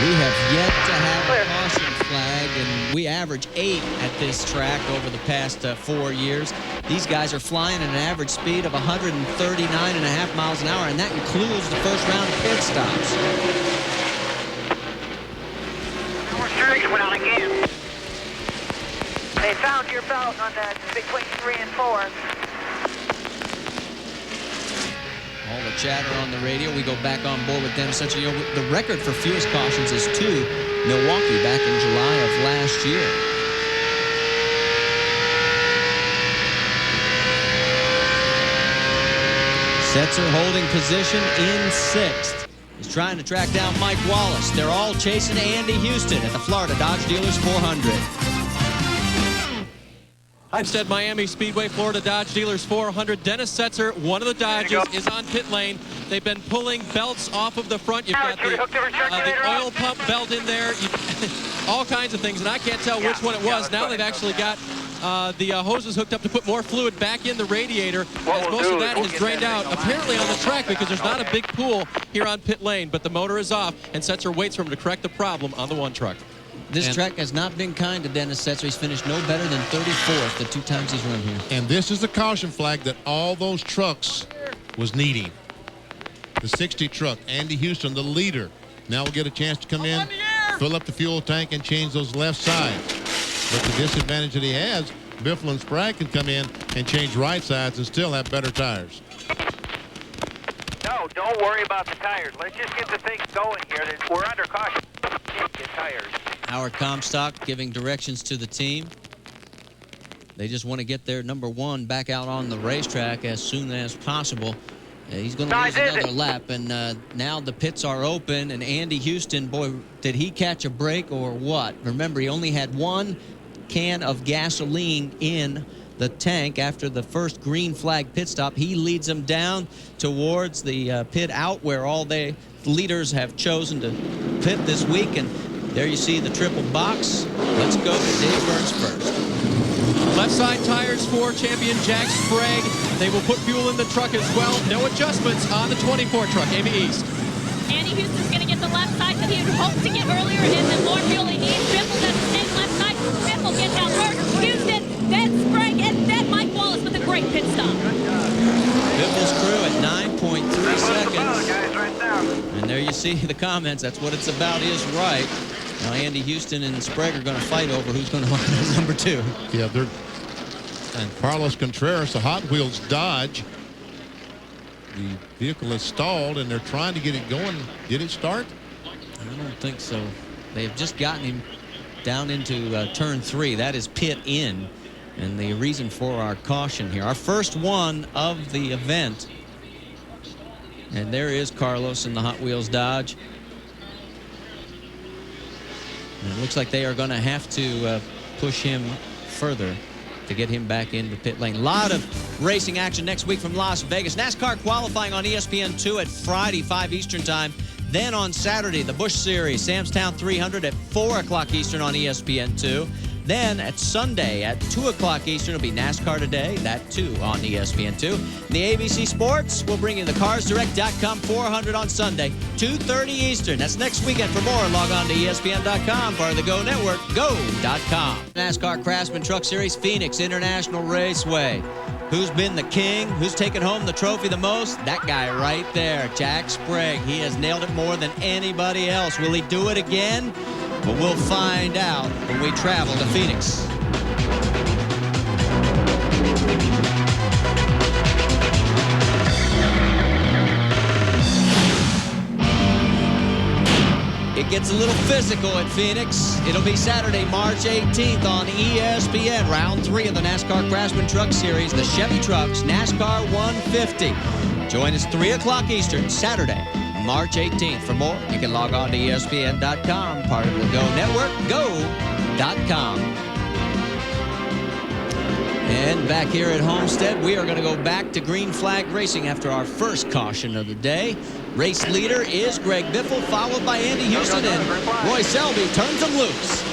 We have yet to have a caution flag and we average 8 at this track over the past 4 years. These guys are flying at an average speed of 139.5 miles an hour, and that includes the first round of pit stops. Restriction went out again. They found your belt on that between 3 and 4. All the chatter on the radio. We go back on board with them. Essentially, you know, the record for fewest cautions is 2, Milwaukee, back in July of last year. Setzer holding position in 6th. He's trying to track down Mike Wallace. They're all chasing Andy Houston at the Florida Dodge Dealers 400. Instead, Miami Speedway, Florida Dodge Dealers 400. Dennis Setzer, one of the Dodges, is on pit lane. They've been pulling belts off of the front. You've got the oil pump belt in there. All kinds of things, and I can't tell which one it was. Now they've actually got the hoses hooked up to put more fluid back in the radiator, as most of that has drained out, apparently on the track, because there's not a big pool here on pit lane, but the motor is off, and Setzer waits for him to correct the problem on the one truck. This track has not been kind to Dennis Setzer. He's finished no better than 34th the 2 times he's run here. And this is the caution flag that all those trucks was needing. The 60 truck, Andy Houston, the leader, now will get a chance to come in, fill up the fuel tank, and change those left sides. But the disadvantage that he has, Biffle and Sprague can come in and change right sides and still have better tires. No, don't worry about the tires. Let's just get the thing going here. We're under caution. Get tires. Howard Comstock giving directions to the team. They just want to get their number 1 back out on the racetrack as soon as possible. He's going to lose another lap, and now the pits are open, and Andy Houston, boy, did he catch a break or what? Remember, he only had 1 can of gasoline in the tank after the first green flag pit stop. He leads them down towards the pit out where all the leaders have chosen to pit this week, and there you see the triple box. Let's go to Dave Burns first. Left side tires for champion Jack Sprague. They will put fuel in the truck as well. No adjustments on the 24 truck. Amy East. Andy Houston's going to get the left side that he had hoped to get earlier, and then more fuel he needs. Biffle does the same left side. Biffle gets out first. Houston, then Sprague, and then Mike Wallace with a great pit stop. Biffle's crew at 9.3 seconds. Guys, right down. And there you see the comments. That's what it's about is right. Now Andy Houston and Sprague are going to fight over who's going to run as number 2. Yeah, and Carlos Contreras, the Hot Wheels Dodge. The vehicle is stalled, and they're trying to get it going. Did it start? I don't think so. They have just gotten him down into turn 3. That is pit in. And the reason for our caution here. Our first one of the event. And there is Carlos in the Hot Wheels Dodge. And it looks like they are going to have to push him further to get him back into pit lane. A lot of racing action next week from Las Vegas. NASCAR qualifying on ESPN2 at Friday, 5 Eastern time. Then on Saturday, the Busch Series, Sam's Town 300 at 4 o'clock Eastern on ESPN2. Then at Sunday at 2 o'clock Eastern, it'll be NASCAR Today, that too on ESPN2. The ABC Sports will bring you the CarsDirect.com 400 on Sunday, 2:30 Eastern. That's next weekend. For more, log on to ESPN.com, part of the Go Network, go.com. NASCAR Craftsman Truck Series, Phoenix International Raceway. Who's been the king? Who's taken home the trophy the most? That guy right there, Jack Sprague. He has nailed it more than anybody else. Will he do it again? But we'll find out when we travel to Phoenix. It gets a little physical at Phoenix. It'll be Saturday, March 18th on ESPN. Round 3 of the NASCAR Craftsman Truck Series, the Chevy Trucks NASCAR 150. Join us 3 o'clock Eastern, Saturday, March 18th. For more, you can log on to ESPN.com, part of the Go Network, go.com. And back here at Homestead, we are going to go back to green flag racing after our first caution of the day. Race leader is Greg Biffle, followed by Andy Houston, and Roy Selby turns them loose.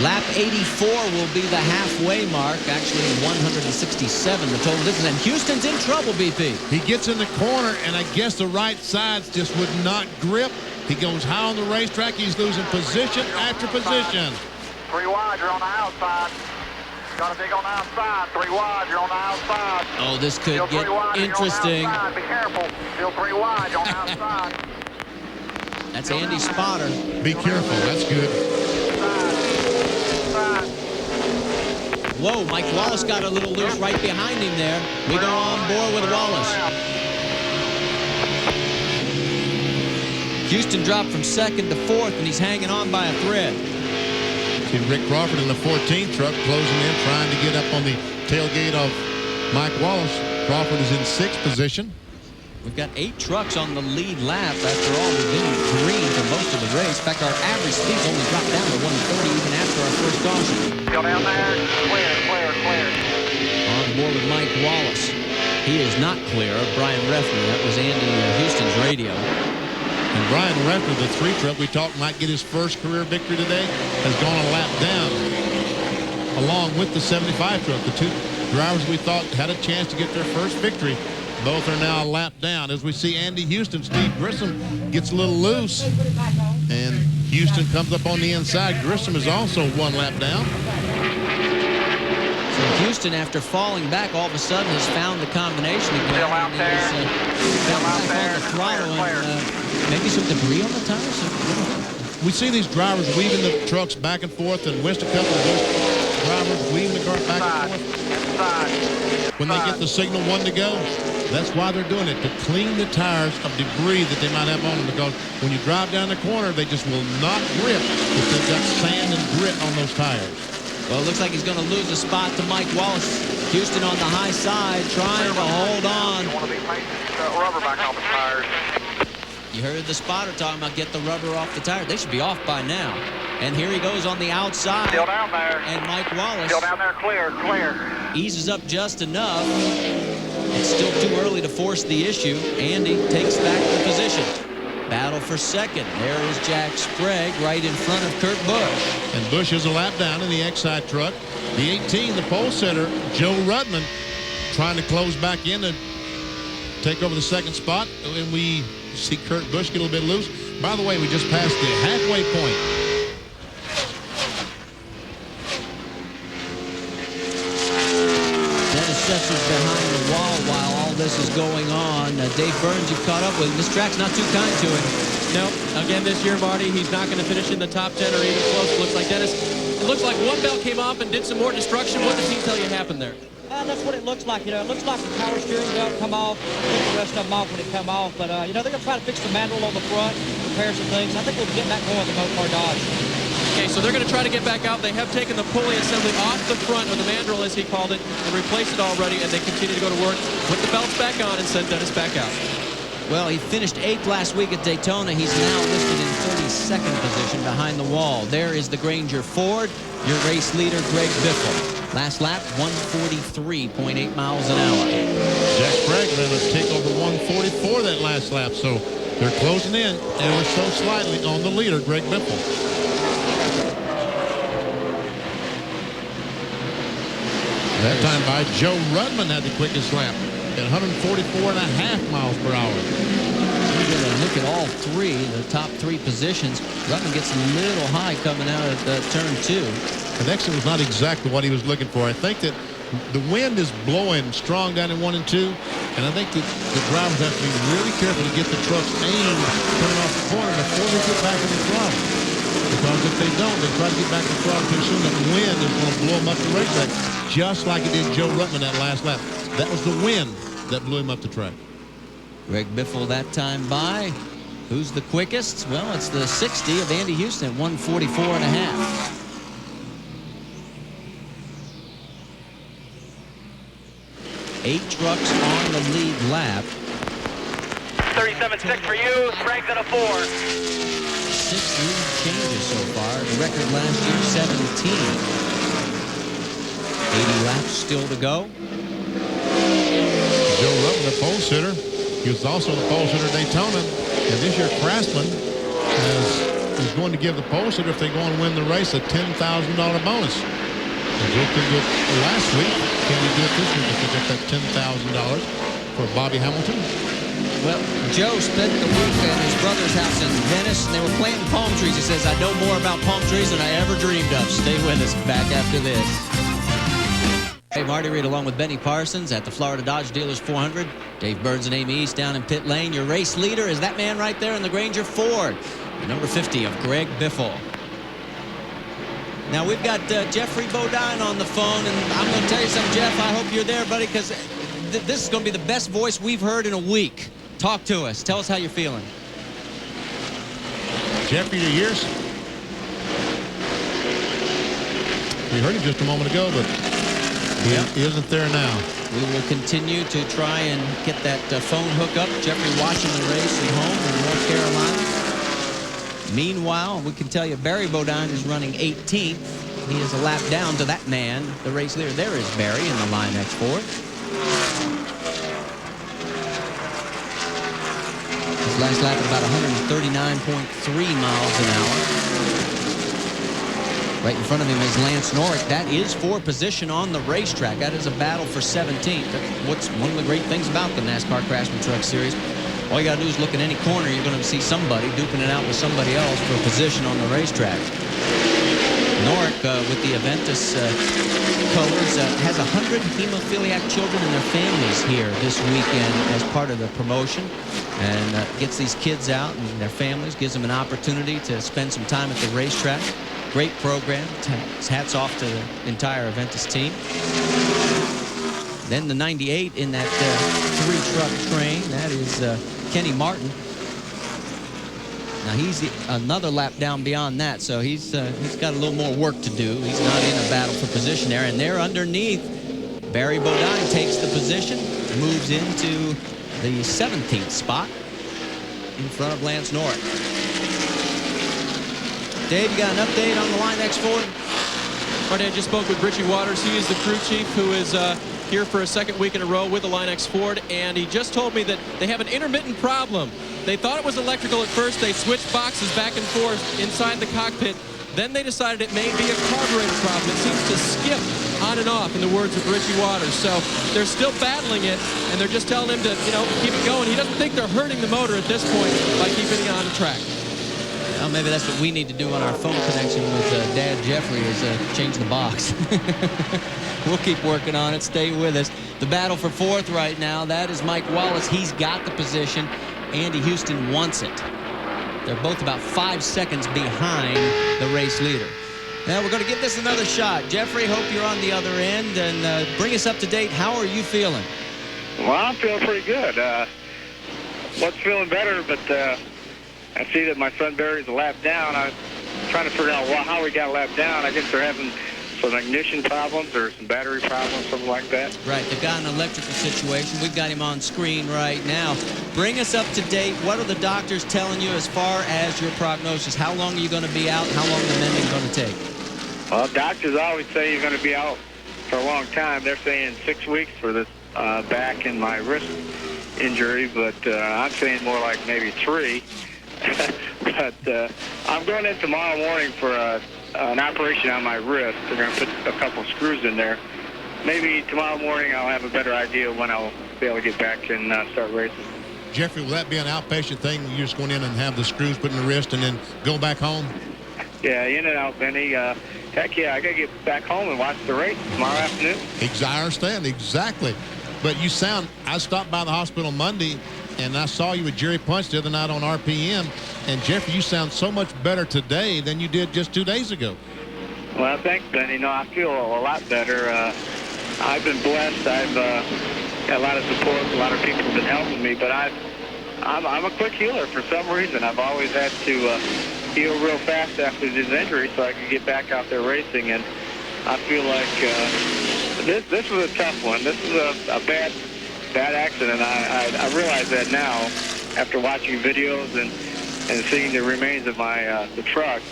Lap 84 will be the halfway mark, actually 167 the total distance, and Houston's in trouble, BP. He gets in the corner, and I guess the right sides just would not grip. He goes high on the racetrack. He's losing position after position. 3 wide, you're on the outside. Got to dig on the outside. 3 wide, you're on the outside. Oh, this could Still get 3 wide, interesting. You're on the outside. Be careful. Still 3 wide, you're on the outside. That's Andy Spotter. Be careful. That's good. Side. Whoa, Mike Wallace got a little loose right behind him there. We go on board with Wallace. Houston dropped from 2nd to 4th, and he's hanging on by a thread. See Rick Crawford in the 14th truck closing in, trying to get up on the tailgate of Mike Wallace. Crawford is in 6th position. We've got 8 trucks on the lead lap. After all, we've been green for most of the race. In fact, our average speed's only dropped down to 130 even after our first caution. Still down there. Clear. On board with Mike Wallace. He is not clear of Brian Refner. That was Andy Houston's radio. And Brian Refner, the 3 truck we talked might get his first career victory today, has gone a lap down along with the 75 truck. The 2 drivers we thought had a chance to get their first victory, both are now a lap down. As we see Andy Houston, Steve Grissom gets a little loose, and Houston comes up on the inside. Grissom is also 1 lap down. So Houston, after falling back, all of a sudden has found the combination again. Still out there. Still out there. On the throttle and maybe some debris on the tires. We see these drivers weaving the trucks back and forth, and Winston a couple of those drivers weaving the car back and forth. When they get the signal 1 to go, that's why they're doing it, to clean the tires of debris that they might have on them, because when you drive down the corner, they just will not grip if they've got sand and grit on those tires. Well, it looks like he's going to lose a spot to Mike Wallace. Houston on the high side, trying to hold on. You want to be making rubber back off the tires. You heard the spotter talking about get the rubber off the tire. They should be off by now. And here he goes on the outside. Still down there. And Mike Wallace Still down there, clear. eases up just enough. It's still too early to force the issue. Andy takes back the position. Battle for 2nd. There is Jack Sprague right in front of Kurt Busch. And Busch is a lap down in the X-side truck. The 18, the pole sitter, Joe Rudman, trying to close back in and take over the 2nd spot. And we see Kurt Busch get a little bit loose. By the way, we just passed the halfway point. Dennis Setzer behind the wall while all this is going on. Dave Burns, you've caught up with him. This track's not too kind to him. No, again this year, Marty, he's not going to finish in the top 10 or even close. It looks like Dennis. It looks like one belt came off and did some more destruction. What does he tell you happened there? That's what it looks like. It looks like the power steering belt come off. Took the rest of them off when it come off. But, they're going to try to fix the mandrel on the front, repair some things. I think we'll get back going with the Mopar Dodge. Okay, so they're going to try to get back out. They have taken the pulley assembly off the front, or the mandrel as he called it, and replaced it already, and they continue to go to work, put the belts back on, and send Dennis back out. Well, he finished 8th last week at Daytona. He's now listed in 32nd position behind the wall. There is the Granger Ford, your race leader, Greg Biffle. Last lap, 143.8 miles an hour. Jack Sprague going to take over 144 that last lap, so they're closing in ever so slightly on the leader, Greg Biffle. That time by Joe Rudman had the quickest lap at 144.5 miles per hour. We're going to look at all 3, the top 3 positions. Rudman gets a little high coming out of turn 2. Connection was not exactly what he was looking for. I think that the wind is blowing strong down in 1 and 2, and I think that the drivers have to be really careful to get the trucks aimed coming off the corner before they get back in the throttle. Because if they don't, they try to get back in the throttle too soon. The wind is going to blow them up the racetrack, just like it did Joe Rutman that last lap. That was the wind that blew him up the track. Greg Biffle that time by. Who's the quickest? Well, it's the 60 of Andy Houston at 144.5. 8 trucks on the lead lap. 37.6 for you. Sprague's at a 4. 6 lead changes so far. The record last year, 17. 80 laps still to go. Joe Rutman, the pole sitter. He was also the pole sitter at Daytona. And this year, Craftsman is going to give the pole sitter, if they go and win the race, a $10,000 bonus. And Joe could do it last week. Can we do it this week if we get that $10,000 for Bobby Hamilton? Well, Joe spent the week at his brother's house in Venice, and they were planting palm trees. He says, I know more about palm trees than I ever dreamed of. Stay with us. Back after this. Hey, Marty Reed along with Benny Parsons at the Florida Dodge Dealers 400. Dave Burns and Amy East down in pit lane. Your race leader is that man right there in the Granger Ford, the number 50 of Greg Biffle. Now, we've got Jeffrey Bodine on the phone, and I'm going to tell you something, Jeff. I hope you're there, buddy, because this is going to be the best voice we've heard in a week. Talk to us. Tell us how you're feeling. Jeffrey, your ears? We heard him just a moment ago, but he isn't there now. We will continue to try and get that phone hook up. Jeffrey watching the race at home in North Carolina. Meanwhile, we can tell you Barry Bodine is running 18th. He is a lap down to that man, the race leader. There is Barry in the Line X Ford. His last lap at about 139.3 miles an hour. Right in front of him is Lance Norrick. That is for position on the racetrack. That is a battle for 17th. That's what's one of the great things about the NASCAR Craftsman Truck Series. All you got to do is look in any corner. You're going to see somebody duping it out with somebody else for a position on the racetrack. Norrick, with the Aventus colors, has 100 hemophiliac children and their families here this weekend as part of the promotion, and gets these kids out and their families, gives them an opportunity to spend some time at the racetrack. Great program. Hats off to the entire Aventus team. Then the 98 in that three-truck train, that is Kenny Martin. Now he's another lap down beyond that, so he's got a little more work to do. He's not in a battle for position there. And there underneath, Barry Bodine takes the position, moves into the 17th spot in front of Lance Norrick. Dave, you got an update on the Line X Ford? Marty, I just spoke with Richie Waters. He is the crew chief who is here for a second week in a row with the Line X Ford, and he just told me that they have an intermittent problem. They thought it was electrical at first. They switched boxes back and forth inside the cockpit. Then they decided it may be a carburetor problem. It seems to skip on and off, in the words of Richie Waters. So they're still battling it, and they're just telling him to, keep it going. He doesn't think they're hurting the motor at this point by keeping it on the track. Well, maybe that's what we need to do on our phone connection with Dad Jeffrey is change the box. We'll keep working on it. Stay with us. The battle for fourth right now, that is Mike Wallace. He's got the position. Andy Houston wants it. They're both about 5 seconds behind the race leader. Now we're going to give this another shot. Jeffrey, hope you're on the other end, and bring us up to date. How are you feeling? Well, I'm feeling pretty good. What's feeling better, but I see that my son Barry's a lap down. I'm trying to figure out how he got a lap down. I guess they're having some ignition problems or some battery problems, something like that. Right, they've got an electrical situation. We've got him on screen right now. Bring us up to date. What are the doctors telling you as far as your prognosis? How long are you going to be out? How long is the mending going to take? Well, doctors always say you're going to be out for a long time. They're saying 6 weeks for this back and my wrist injury, but I'm saying more like maybe 3. But I'm going in tomorrow morning for an operation on my wrist. They're going to put a couple screws in there. Maybe tomorrow morning I'll have a better idea when I'll be able to get back and start racing. Jeffrey, will that be an outpatient thing? You're just going in and have the screws put in the wrist and then go back home? Yeah, in and out, Benny. Heck yeah, I got to get back home and watch the race tomorrow afternoon. I understand, exactly. But you sound, I stopped by the hospital Monday, and I saw you with Jerry Punch the other night on RPM. And, Jeffrey, you sound so much better today than you did just 2 days ago. Well, thanks, Benny. No, I feel a lot better. I've been blessed. I've got a lot of support. A lot of people have been helping me. But I'm a quick healer for some reason. I've always had to heal real fast after this injury so I could get back out there racing. And I feel like this was a tough one. This is a bad accident. I realize that now after watching videos and seeing the remains of my the truck.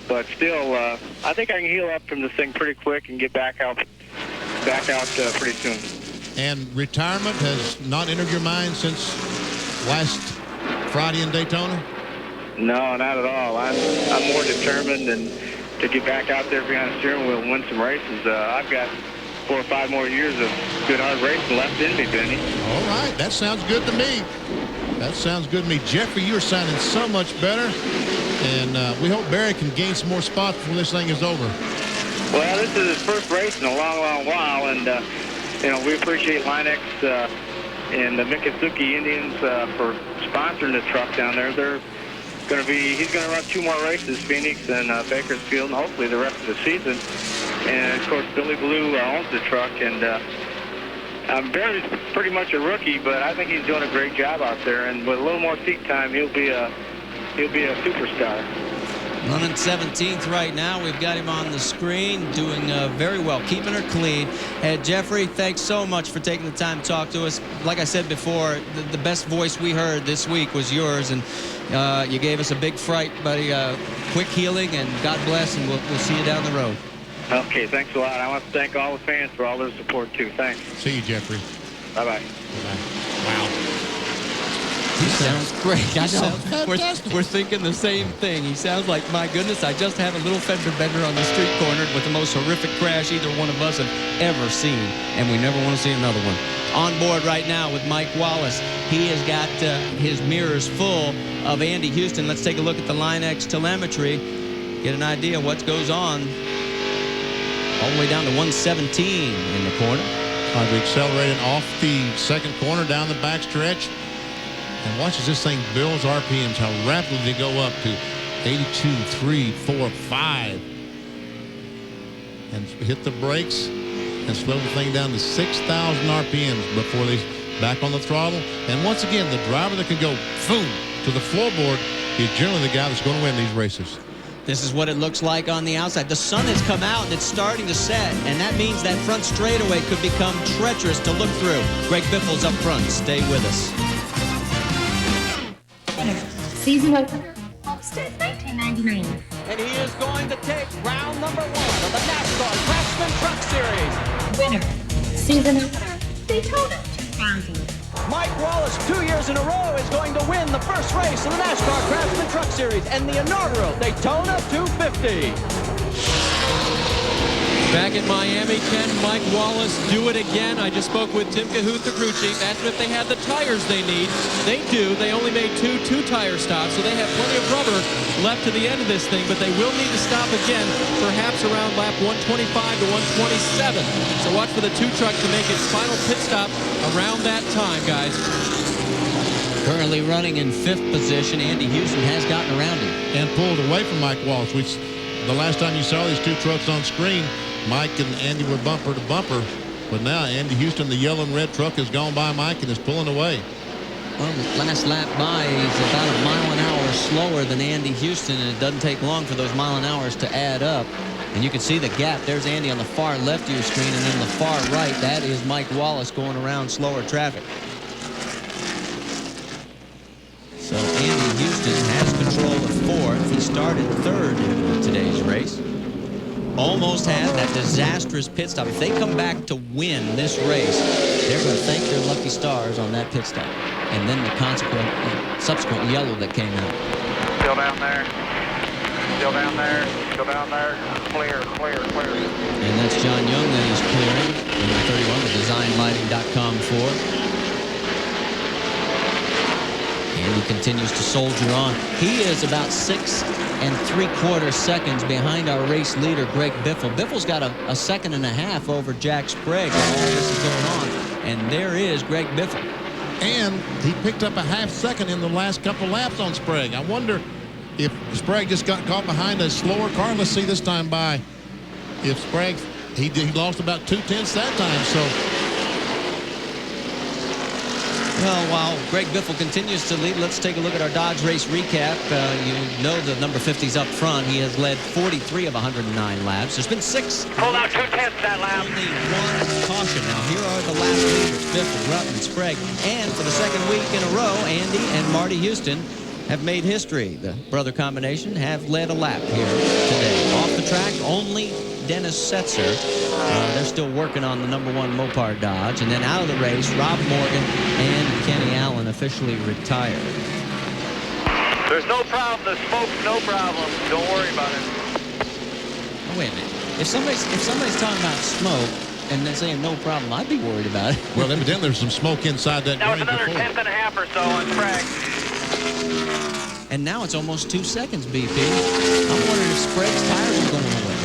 But still, I think I can heal up from this thing pretty quick and get back out pretty soon. And retirement has not entered your mind since last Friday in Daytona? No, not at all. I'm more determined and to get back out there behind the steering wheel and win some races. I've got 4 or 5 more years of good hard racing left in me, Benny. All right, that sounds good to me. That sounds good to me. Jeffrey, you're sounding so much better. And we hope Barry can gain some more spots before this thing is over. Well, this is his first race in a long, long while, and we appreciate Linex and the Miccosukee Indians for sponsoring the truck down there. He's going to run 2 more races, Phoenix and Bakersfield, and hopefully the rest of the season. And of course, Billy Blue owns the truck, and Barry's pretty much a rookie, but I think he's doing a great job out there. And with a little more seat time, he'll be a superstar. Running 17th right now. We've got him on the screen, doing very well, keeping her clean. And Jeffrey, thanks so much for taking the time to talk to us. Like I said before, the best voice we heard this week was yours, and you gave us a big fright, buddy. Quick healing, and God bless, and we'll see you down the road. Okay, thanks a lot. I want to thank all the fans for all their support, too. Thanks. See you, Jeffrey. Bye-bye. Wow. He sounds great. Fantastic. We're thinking the same thing. He sounds like, my goodness, I just had a little fender bender on the street corner with the most horrific crash either one of us have ever seen, and we never want to see another one. On board right now with Mike Wallace. He has got his mirrors full of Andy Houston. Let's take a look at the Linex telemetry, get an idea of what goes on. All the way down to 117 in the corner. We're accelerating off the second corner down the back stretch. And watch as this thing builds RPMs, how rapidly they go up to 82, 3, 4, 5. And hit the brakes and slow the thing down to 6,000 RPMs before they back on the throttle. And once again, the driver that can go boom to the floorboard is generally the guy that's going to win these races. This is what it looks like on the outside. The sun has come out and it's starting to set, and that means that front straightaway could become treacherous to look through. Greg Biffle's up front. Stay with us. Season opener, Homestead 1999. And he is going to take round number 1 of the NASCAR Craftsman Truck Series. Winner, season opener, Daytona 2000. Mike Wallace, 2 years in a row, is going to win the first race of the NASCAR Craftsman Truck Series and the inaugural Daytona 250. Back in Miami, can Mike Wallace do it again? I just spoke with Tim Cahuth-Crucci, asked him if they had the tires they need. They do. They only made two tire stops, so they have plenty of rubber left to the end of this thing, but they will need to stop again, perhaps around lap 125 to 127. So watch for the 2 truck to make its final pit stop around that time, guys. Currently running in 5th position, Andy Houston has gotten around him. And pulled away from Mike Wallace, which the last time you saw these 2 trucks on screen, Mike and Andy were bumper to bumper. But now Andy Houston, the yellow and red truck, has gone by Mike and is pulling away. Well, the last lap by, he's about a mile an hour slower than Andy Houston, and it doesn't take long for those mile an hours to add up. And you can see the gap. There's Andy on the far left of your screen, and then the far right, that is Mike Wallace going around slower traffic. So Andy Houston has control of 4th. He started 3rd in today's race. Almost had that disastrous pit stop. If they come back to win this race, they're going to thank their lucky stars on that pit stop. And then the subsequent yellow that came out. Still down there. Still down there. Still down there. Clear, clear, clear. And that's John Young that he's clearing. Number 31, the designlighting.com for. And he continues to soldier on. He is about 6 3/4 seconds behind our race leader, Greg Biffle. Biffle's got a second and a half over Jack Sprague while all this is going on. And there is Greg Biffle. And he picked up a half second in the last couple laps on Sprague. I wonder if Sprague just got caught behind a slower car. Let's see this time by. If Sprague, he lost about 2/10 that time. So. Well, while Greg Biffle continues to lead, let's take a look at our Dodge race recap. You know the number 50's up front. He has led 43 of 109 laps. There's been 6. Pulled out 2/10 that lap. Only 1 caution. Now, here are the lap leaders, Biffle, Ruttman, Sprague. And for the second week in a row, Andy and Marty Houston have made history. The brother combination have led a lap here today. Off the track, only Dennis Setzer. They're still working on the number 1 Mopar Dodge. And then out of the race, Rob Morgan and Kenny Allen officially retired. There's no problem. The smoke's no problem. Don't worry about it. Oh, wait a minute. If somebody's talking about smoke and then saying no problem, I'd be worried about it. Well, evidently there's some smoke inside that That was green another before. tenth and a half or so on Sprague. And now it's almost 2 seconds, BP. I'm wondering if Sprague's tires are going away.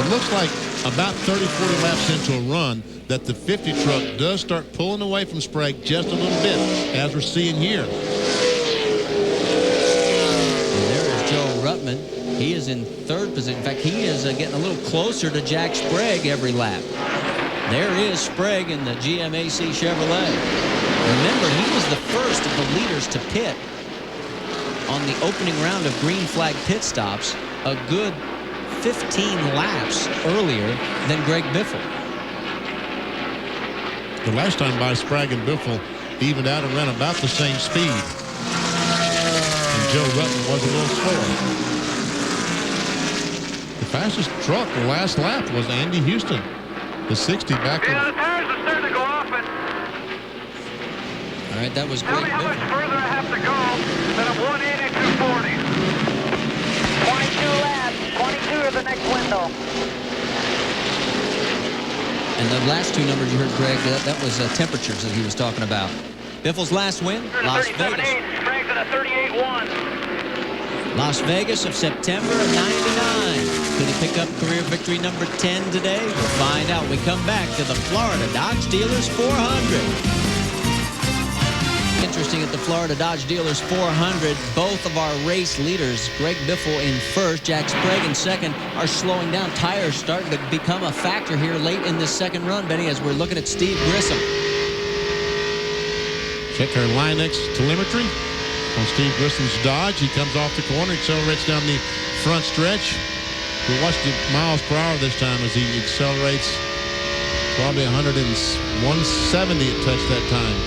It looks like about 30, 40 laps into a run that the 50 truck does start pulling away from Sprague just a little bit, as we're seeing here. And there is Joe Ruttman. He is in 3rd position. In fact, he is getting a little closer to Jack Sprague every lap. There is Sprague in the GMAC Chevrolet. Remember, he was the first of the leaders to pit on the opening round of green flag pit stops a good 15 laps earlier than Greg Biffle. The last time by, Sprague and Biffle evened out and ran about the same speed. And Joe Ruttman was a little slower. The fastest truck the last lap was Andy Houston. The 60 back in. Yeah, the tires are starting to go off, and All right, that was tell Greg me how much Biffle. further I have to go than a 180, 240. 22 laps, 22 are the next window. And the last 2 numbers you heard, Greg, that was temperatures that he was talking about. Biffle's last win, Las Vegas. 37.8, Sprague's at a 38.1. Las Vegas of September of '99. Could he pick up career victory number 10 today? We'll find out when we come back to the Florida Dodge Dealers 400. Interesting at the Florida Dodge Dealers 400, both of our race leaders, Greg Biffle in 1st, Jack Sprague in 2nd, are slowing down. Tires starting to become a factor here late in this 2nd run, Benny, as we're looking at Steve Grissom. Check our Linex telemetry on Steve Grissom's Dodge. He comes off the corner, accelerates down the front stretch. We watched the miles per hour this time as he accelerates probably 170 it touched that time.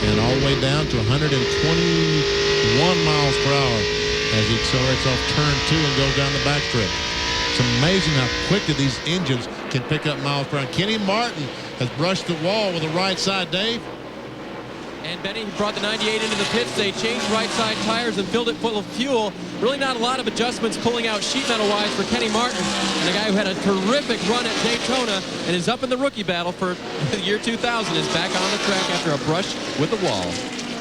And all the way down to 121 miles per hour as he accelerates off turn 2 and goes down the backstretch. It's amazing how quickly these engines can pick up miles per hour. Kenny Martin has brushed the wall with the right side, Dave. And Benny brought the 98 into the pits. They changed right side tires and filled it full of fuel. Really not a lot of adjustments pulling out sheet metal wise for Kenny Martin, and a guy who had a terrific run at Daytona and is up in the rookie battle for the year 2000 is back on the track after a brush with the wall.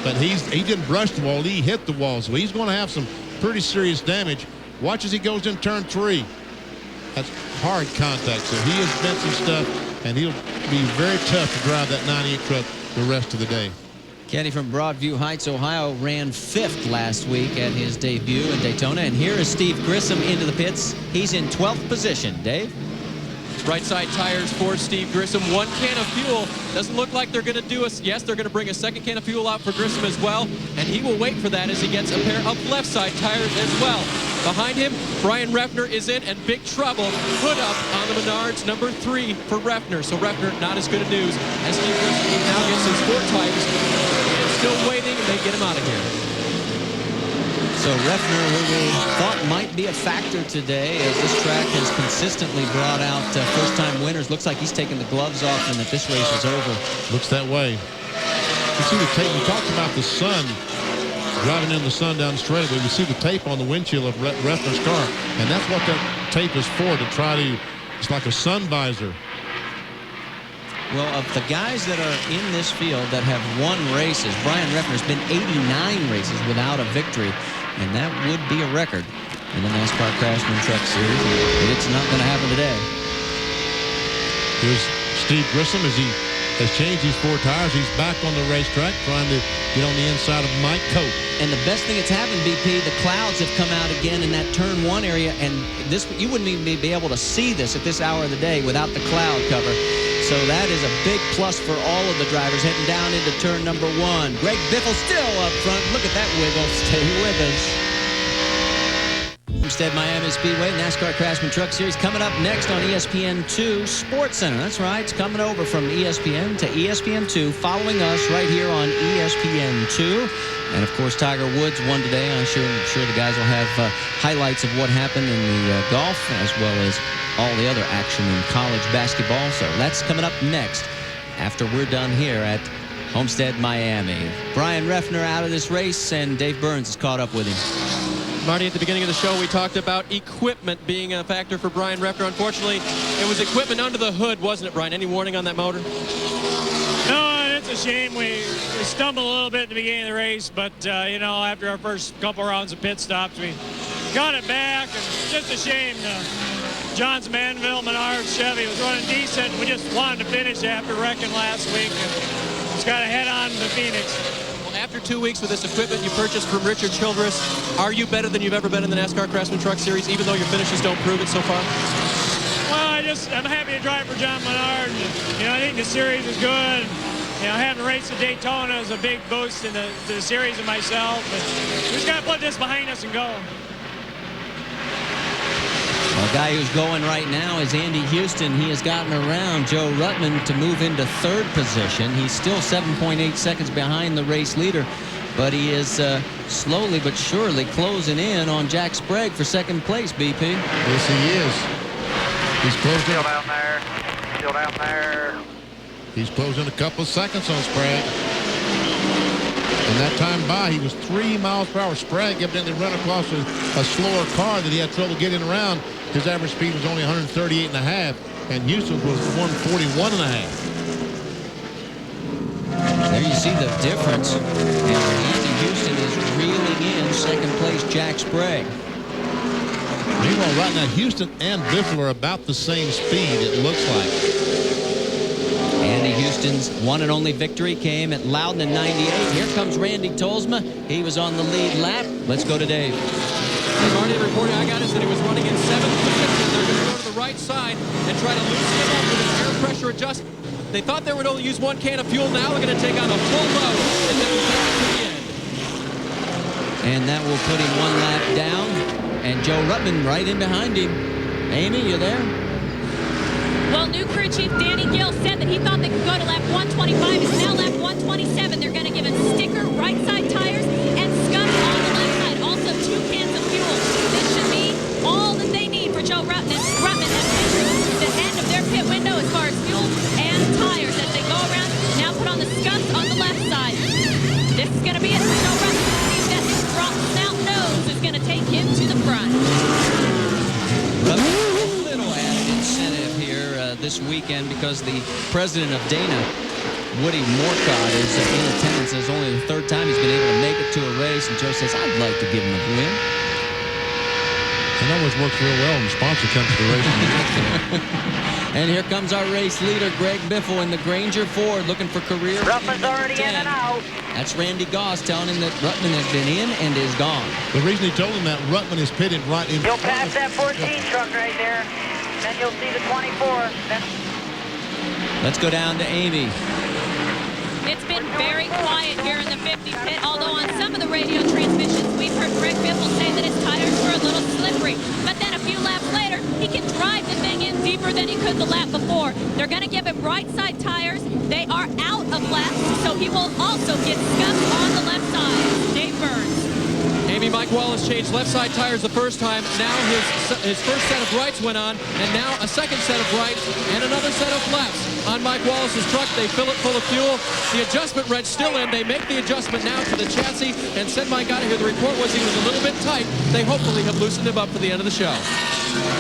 But he didn't brush the wall, he hit the wall, so he's going to have some pretty serious damage. Watch as he goes in turn 3. That's hard contact, so he has bent some stuff, and he'll be very tough to drive that 98 truck the rest of the day. Kenny from Broadview Heights, Ohio, ran 5th last week at his debut in Daytona. And here is Steve Grissom into the pits. He's in 12th position. Dave? Right side tires for Steve Grissom. 1 can of fuel. Doesn't look like they're going to do us. Yes, they're going to bring a 2nd can of fuel out for Grissom as well. And he will wait for that as he gets a pair of left side tires as well. Behind him, Brian Refner is in, and big trouble put up on the Menards, number 3 for Refner. So Refner, not as good of news as Steve Grissom now gets his 4 tires. And still waiting, and they get him out of here. So Refner, who we thought might be a factor today, as this track has consistently brought out first-time winners. Looks like he's taking the gloves off and that this race is over. Looks that way. You see the tape. We talked about the sun, driving in the sun down the straightaway. We see the tape on the windshield of Refner's car, and that's what that tape is for, to try to, it's like a sun visor. Well, of the guys that are in this field that have won races, Brian Refner's been 89 races without a victory, and that would be a record in the NASCAR Craftsman Truck Series. It's not going to happen today. Here's Steve Grissom as he has changed these 4 tires. He's back on the racetrack trying to get on the inside of Mike Cope. And the best thing that's happened, BP, the clouds have come out again in that turn 1 area, and this, you wouldn't even be able to see this at this hour of the day without the cloud cover. So that is a big plus for all of the drivers heading down into turn number 1. Greg Biffle still up front. Look at that wiggle. Stay with us. Homestead Miami Speedway NASCAR Craftsman Truck Series coming up next on ESPN2 Sports Center. That's right. It's coming over from ESPN to ESPN2, following us right here on ESPN2. And, of course, Tiger Woods won today. I'm sure the guys will have highlights of what happened in the golf, as well as all the other action in college basketball. So that's coming up next after we're done here at Homestead Miami. Brian Refner out of this race, and Dave Burns is caught up with him. Marty, at the beginning of the show, we talked about equipment being a factor for Brian Repner. Unfortunately, it was equipment under the hood, wasn't it, Brian? Any warning on that motor? No, it's a shame. We stumbled a little bit at the beginning of the race, but, you know, after our first couple rounds of pit stops, we got it back. And just a shame. John's Manville, Menards, Chevy was running decent. We just wanted to finish after wrecking last week. And just got to head on to Phoenix. After 2 weeks with this equipment you purchased from Richard Childress, are you better than you've ever been in the NASCAR Craftsman Truck Series, even though your finishes don't prove it so far? Well, I'm happy to drive for John Menard. You know, I think the series is good. You know, having raced at Daytona is a big boost in the series and myself. But we just got to put this behind us and go. Well, the guy who's going right now is Andy Houston. He has gotten around Joe Ruttman to move into third position. He's still 7.8 seconds behind the race leader, but he is slowly but surely closing in on Jack Sprague for second place, BP. Yes, he is. He's closing. Still down there. Still down there. He's closing a couple of seconds on Sprague. And that time by, he was 3 miles per hour. Sprague evidently run across a slower car that he had trouble getting around. His average speed was only 138.5, and Houston was 141.5. There you see the difference. And Andy Houston is reeling in second place Jack Sprague. Meanwhile, right now, Houston and Biffle are about the same speed, it looks like. Andy Houston's one and only victory came at Loudon in 98. Here comes Randy Tolsma. He was on the lead lap. Let's go to Dave. The Marty reporting I got is that he was running in 7th position. They're going to go to the right side and try to loosen him up with an air pressure adjustment. They thought they would only use 1 can of fuel. Now they're going to take on a full load and then we'll take it to the end. And that will put him 1 lap down. And Joe Ruttman right in behind him. Amy, you there? Well, new crew chief Danny Gill said that he thought they could go to lap 125. It's now lap 127. They're going to give him sticker right side tires and scuff on the left side. Also 2 cans of fuel. This should be all that they need for Joe Ruttman. Ruttman has entered the end of their pit window as far as fuel and tires as they go around. Now put on the scuffs on the left side. This is going to be it for Joe Ruttman. See that his drop snout nose is going to take him to the front. Ruttman, a little added incentive here this weekend because the president of Dana, Woody Moorcott, is in attendance. It's only the 3rd time he's been able to make it to a race, and Joe says, I'd like to give him a win. It always works real well when the sponsor comes to the race. And here comes our race leader, Greg Biffle, in the Granger Ford, looking for career. Ruttman's already 10. in and out. That's Randy Goss telling him that Ruttman has been in and is gone. The reason he told him that, Ruttman is pitted right in You'll front pass that 14 truck right there. Then you'll see the 24. Then Let's go down to Amy. It's been very quiet here in the 50 pit, although on some of the radio transmissions, we've heard Greg Biffle say that his tires were a little slippery. But then a few laps later, he can drive the thing in deeper than he could the lap before. They're going to give him right side tires. They are out of laps, so he will also get scuffed on the left side. Dave Burns. Amy, Mike Wallace changed left side tires the first time. Now his first set of rights went on, and now a second set of rights and another set of flaps on Mike Wallace's truck. They fill it full of fuel. The adjustment wrench still in. They make the adjustment now to the chassis, and said Mike out of here, the report was he was a little bit tight. They hopefully have loosened him up for the end of the show.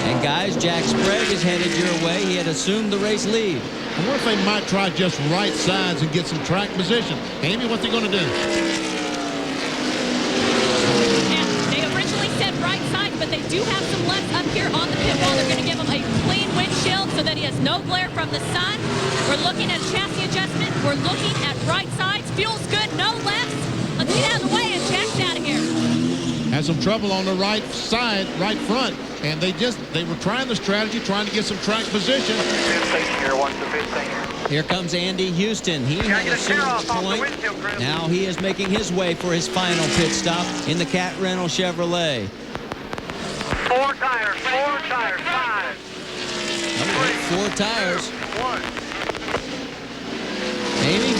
And guys, Jack Sprague is headed your way. He had assumed the race lead. I wonder if they might try just right sides and get some track position. Amy, what's he going to do? Right side, but they do have some left up here on the pit wall. They're going to give him a clean windshield so that he has no glare from the sun. We're looking at chassis adjustment. We're looking at right sides. Fuel's good, no lefts. Let's get out of the way and Jack's out of here. Had some trouble on the right side, right front, and they were trying the strategy, trying to get some track position. Here comes Andy Houston. He had assumed the point. Now he is making his way for his final pit stop in the Cat Rental Chevrolet. 4 tires, 4 tires, 5. 4 tires. 1. Amy?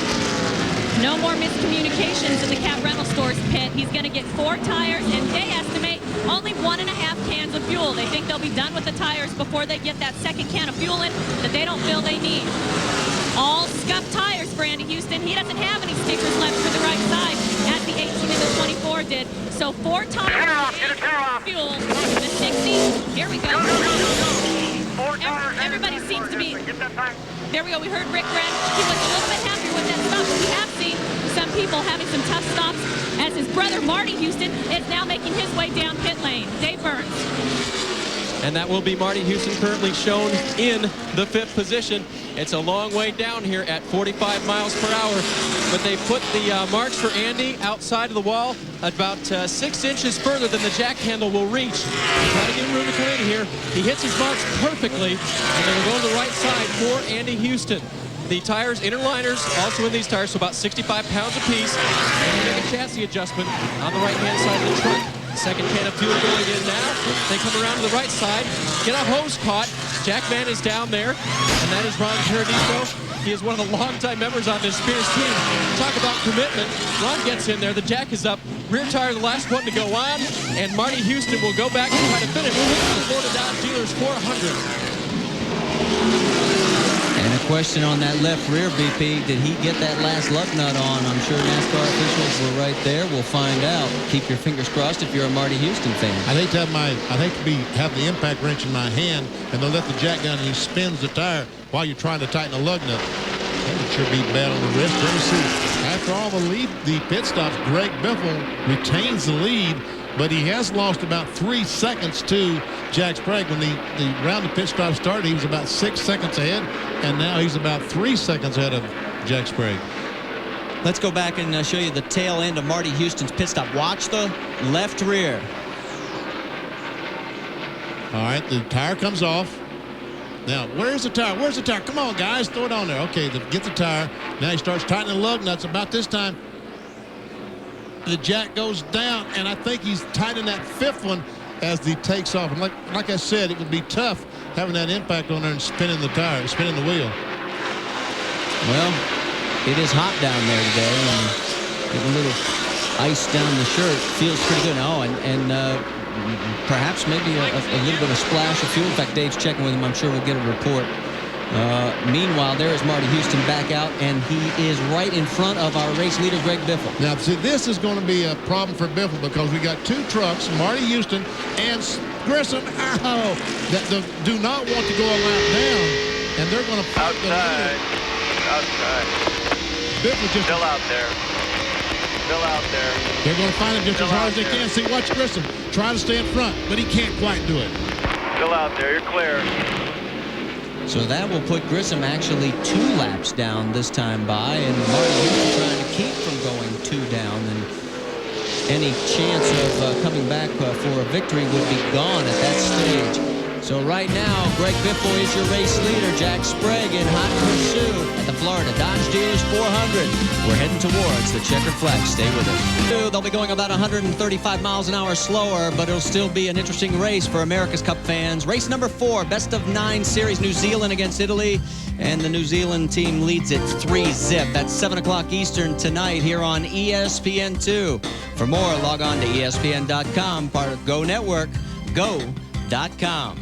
No more miscommunications in the Cat Rental Stores pit. He's going to get 4 tires, and they estimate only 1.5 cans of fuel. They think they'll be done with the tires before they get that second can of fuel in that they don't feel they need. All scuffed tires for Andy Houston. He doesn't have any stickers left for the right side at the 18 and the 24 did. So 4 tires fuel. The 60. Here we go. Everybody seems to be. There we go. We heard Rick Wren. He was a little bit happier with that stop, but we have seen some people having some tough stops as his brother Marty Houston is now making his way down pit lane. Dave Burns. And that will be Marty Houston, currently shown in the 5th position. It's a long way down here at 45 miles per hour, but they put the marks for Andy outside of the wall about 6 inches further than the jack handle will reach. Trying to give him room to come in here. He hits his marks perfectly, and they will go to the right side for Andy Houston. The tires, inner liners, also in these tires, so about 65 pounds apiece. And we make a chassis adjustment on the right-hand side of the truck. Second can of fuel going in now. They come around to the right side. Get a hose caught. Jackman is down there, and that is Ron Paradito. He is one of the longtime members on this Spears team. Talk about commitment. Ron gets in there. The jack is up. Rear tire, the last one to go on, and Marty Houston will go back and try to finish. The Florida Dodge Dealers 400. And a question on that left rear, BP. Did he get that last lug nut on? I'm sure NASCAR officials were right there. We'll find out. Keep your fingers crossed if you're a Marty Houston fan. I'd hate to have the impact wrench in my hand and they'll let the jack down and he spins the tire while you're trying to tighten a lug nut. That would sure be bad on the wrist. Let me see. After all the pit stops, Greg Biffle retains the lead, but he has lost about 3 seconds to Jack Sprague. When the round of pit stop started, he was about 6 seconds ahead, and now he's about 3 seconds ahead of Jack Sprague. Let's go back and show you the tail end of Marty Houston's pit stop. Watch the left rear. All right, the tire comes off. Now, where's the tire? Where's the tire? Come on, guys, throw it on there. Okay, get the tire. Now he starts tightening the lug nuts. About this time, the jack goes down, and I think he's tightening that 5th one as he takes off. And like I said, it would be tough having that impact on there and spinning the tire, spinning the wheel. Well, it is hot down there today, and getting a little ice down the shirt feels pretty good. Oh, and perhaps maybe a little bit of splash of fuel. In fact, Dave's checking with him. I'm sure we'll get a report. Meanwhile, there is Marty Houston back out, and he is right in front of our race leader, Greg Biffle. Now, see, this is going to be a problem for Biffle because we got 2 trucks, Marty Houston and Grissom, that do not want to go a lap down, and they're going to fight outside. Biffle just Still out there. They're going to find him just as hard as they can. See, watch Grissom try to stay in front, but he can't quite do it. Still out there. You're clear. So that will put Grissom actually 2 laps down this time by, and Marty Houston trying to keep from going 2 down, and any chance of coming back for a victory would be gone at that stage. So right now, Greg Biffle is your race leader. Jack Sprague in hot pursuit at the Florida Dodge Dealers 400. We're heading towards the checkered flag. Stay with us. They'll be going about 135 miles an hour slower, but it'll still be an interesting race for America's Cup fans. Race number 4, best of 9 series, New Zealand against Italy. And the New Zealand team leads it 3-zip. That's 7 o'clock Eastern tonight here on ESPN2. For more, log on to ESPN.com, part of Go Network, go.com.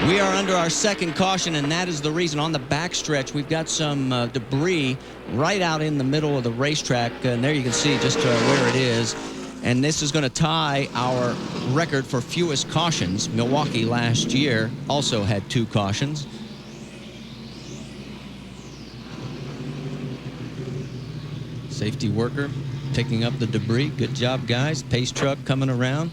We are under our second caution, and that is the reason. On the backstretch, we've got some debris right out in the middle of the racetrack, and there you can see just where it is. And this is going to tie our record for fewest cautions. Milwaukee last year also had 2 cautions. Safety worker picking up the debris. Good job, guys. Pace truck coming around.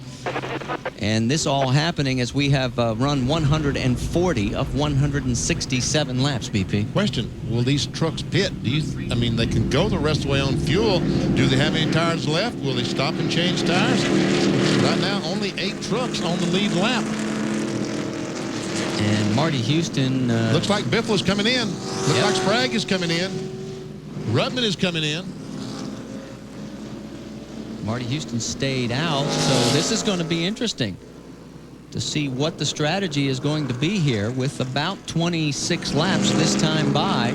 And this all happening as we have run 140 of 167 laps, BP. Question, will these trucks pit? I mean, they can go the rest of the way on fuel. Do they have any tires left? Will they stop and change tires? Right now, only 8 trucks on the lead lap. And Marty Houston... looks like Biffle is coming in. Looks like Sprague is coming in. Rudman is coming in. Marty Houston stayed out, so this is going to be interesting to see what the strategy is going to be here with about 26 laps this time by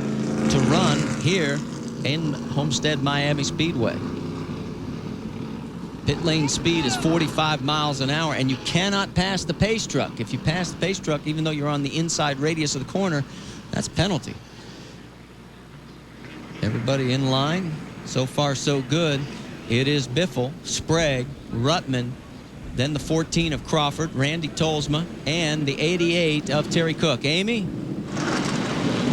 to run here in Homestead Miami Speedway. Pit lane speed is 45 miles an hour, and you cannot pass the pace truck. If you pass the pace truck, even though you're on the inside radius of the corner, that's a penalty. Everybody in line. So far, so good. It is Biffle, Sprague, Ruttman, then the 14 of Crawford, Randy Tolsma, and the 88 of Terry Cook. Amy?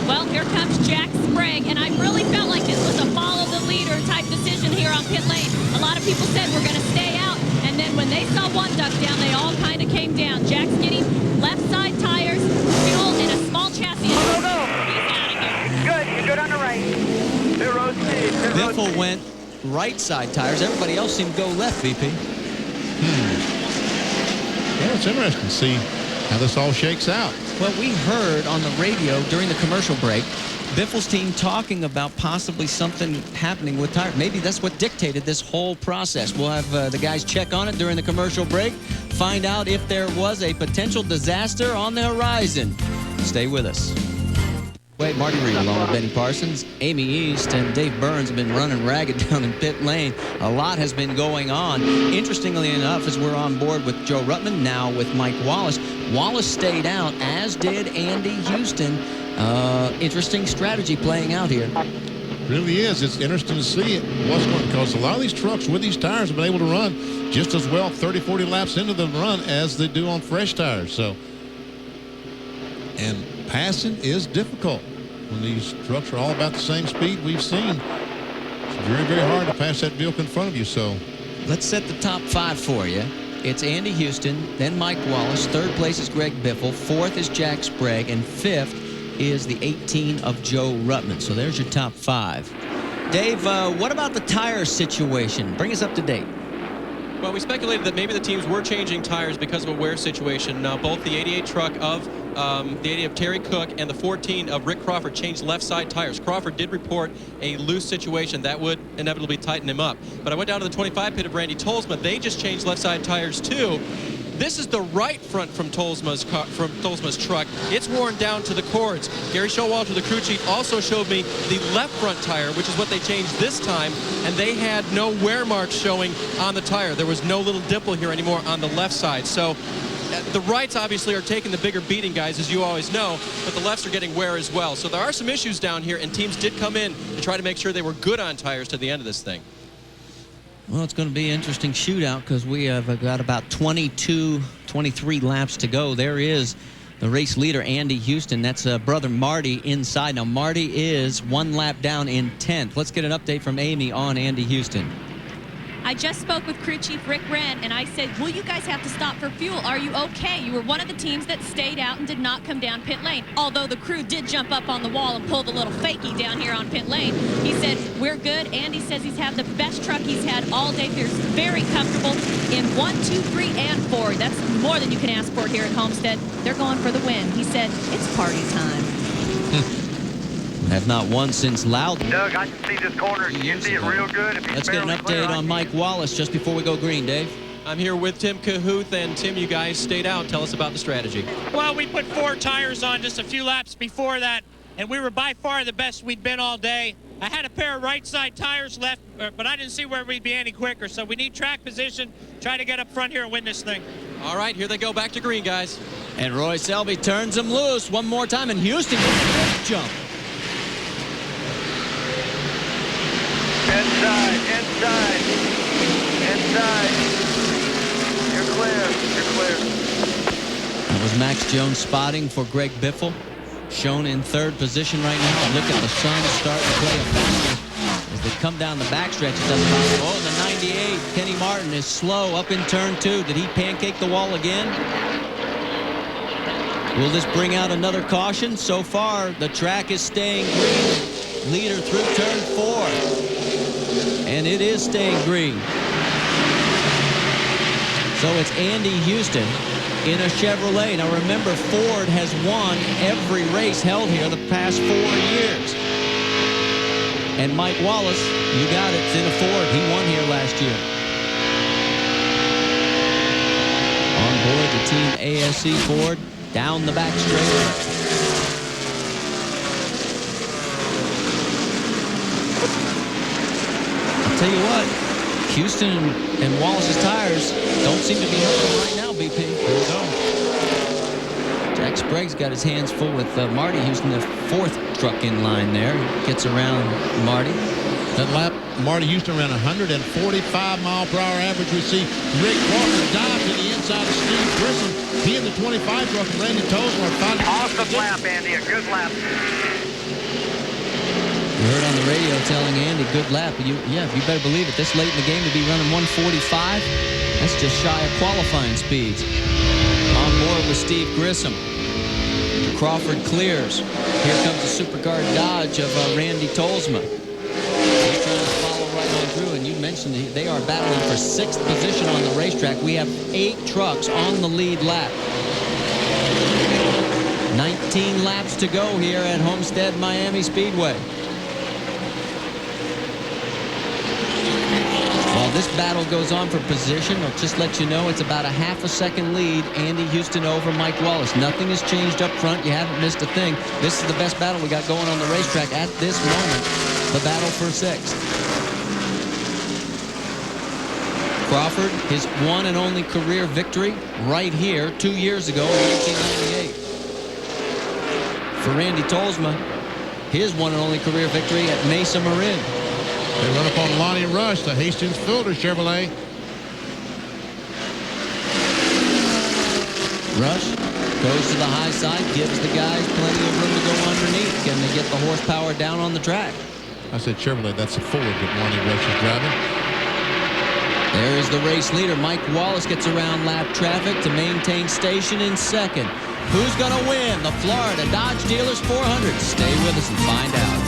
Well, here comes Jack Sprague, and I really felt like this was a follow-the-leader type decision here on pit lane. A lot of people said we're going to stay out, and then when they saw one duck down, they all kind of came down. Jack's getting left side tires, fuel, and a small chassis. Go, go, go. He's out of here. Good, you're good on the right. Pit road speed. Biffle went right side tires. Everybody else seemed to go left, VP. Yeah, it's interesting to see how this all shakes out. Well, we heard on the radio during the commercial break Biffle's team talking about possibly something happening with tires. Maybe that's what dictated this whole process. We'll have the guys check on it during the commercial break, find out if there was a potential disaster on the horizon. Stay with us. Wait, Marty Reed along with Benny Parsons, Amy East, and Dave Burns have been running ragged down in pit lane. A lot has been going on. Interestingly enough, as we're on board with Joe Ruttman, now with Mike Wallace, Wallace stayed out, as did Andy Houston. Interesting strategy playing out here. Really is. It's interesting to see what's going, because a lot of these trucks with these tires have been able to run just as well 30, 40 laps into the run as they do on fresh tires. So, and passing is difficult when these trucks are all about the same speed we've seen. It's very, very hard to pass that vehicle in front of you. So let's set the top 5 for you. It's Andy Houston, then Mike Wallace. Third place is Greg Biffle. Fourth is Jack Sprague. And fifth is the 18 of Joe Ruttman. So there's your top 5. Dave, what about the tire situation? Bring us up to date. Well, we speculated that maybe the teams were changing tires because of a wear situation. Both the 88 truck of the 88 of Terry Cook and the 14 of Rick Crawford changed left side tires. Crawford did report a loose situation that would inevitably tighten him up. But I went down to the 25 pit of Randy Tolsma. They just changed left side tires too. This is the right front from Tolsma's truck. It's worn down to the cords. Gary Showalter, the crew chief, also showed me the left front tire, which is what they changed this time, and they had no wear marks showing on the tire. There was no little dimple here anymore on the left side. So the rights obviously are taking the bigger beating, guys, as you always know, but the lefts are getting wear as well. So there are some issues down here, and teams did come in to try to make sure they were good on tires to the end of this thing. Well, it's going to be an interesting shootout because we have got about 22, 23 laps to go. There is the race leader, Andy Houston. That's brother Marty inside. Now, Marty is 1 lap down in 10th. Let's get an update from Amy on Andy Houston. I just spoke with crew chief Rick Wren, and I said, will you guys have to stop for fuel? Are you okay? You were one of the teams that stayed out and did not come down pit lane. Although the crew did jump up on the wall and pull the little fakie down here on pit lane. He said, we're good. Andy says he's had the best truck he's had all day. He's very comfortable in 1, 2, 3, and 4. That's more than you can ask for here at Homestead. They're going for the win. He said, it's party time. Have not won since Loudon. Doug, I can see this corner. You can see it real good. Let's get an update on Mike Wallace just before we go green, Dave. I'm here with Tim Cahuth, and Tim, you guys stayed out. Tell us about the strategy. Well, we put 4 tires on just a few laps before that, and we were by far the best we'd been all day. I had a pair of right side tires left, but I didn't see where we'd be any quicker, so we need track position, try to get up front here and win this thing. All right, here they go back to green, guys. And Roy Selby turns him loose one more time, and Houston gets a big jump. Inside. You're clear. That was Max Jones spotting for Greg Biffle. Shown in 3rd position right now. And look at the sun starting to play a factor as they come down the backstretch. It doesn't bother. Oh, and the 98, Kenny Martin is slow up in turn 2. Did he pancake the wall again? Will this bring out another caution? So far, the track is staying green. Leader through turn 4. And it is staying green. So it's Andy Houston in a Chevrolet. Now remember, Ford has won every race held here the past 4 years. And Mike Wallace, you got it, it's in a Ford. He won here last year. On board the Team ASC Ford down the back straight. Tell you what, Houston and Wallace's tires don't seem to be hurting right now, BP. No. Jack Sprague's got his hands full with Marty Houston, the 4th truck in line there. Gets around Marty. That lap, Marty Houston ran 145 mile per hour average. We see Rick Crawford dive to the inside of Steve Grissom. He in the 25 truck and Randy Tolson are fighting. Awesome lap, Andy. A good lap. You heard on the radio telling Andy, good lap. You better believe it. This late in the game to be running 145, that's just shy of qualifying speeds. On board with Steve Grissom. Crawford clears. Here comes the Supercar Dodge of Randy Tolsma. He's trying to follow right on through, and you mentioned they are battling for 6th position on the racetrack. We have 8 trucks on the lead lap. 19 laps to go here at Homestead Miami Speedway. While this battle goes on for position, I'll just let you know it's about a half a second lead. Andy Houston over Mike Wallace. Nothing has changed up front. You haven't missed a thing. This is the best battle we got going on the racetrack at this moment. The battle for 6th. Crawford, his one and only career victory right here 2 years ago in 1998. For Randy Tolsma, his one and only career victory at Mesa Marin. They run up on Lonnie Rush, the Hastings Fielder Chevrolet. Rush goes to the high side, gives the guys plenty of room to go underneath. Can they get the horsepower down on the track? I said Chevrolet, that's a Ford that Lonnie Rush is driving. There is the race leader. Mike Wallace gets around lap traffic to maintain station in 2nd. Who's going to win? The Florida Dodge Dealers 400. Stay with us and find out.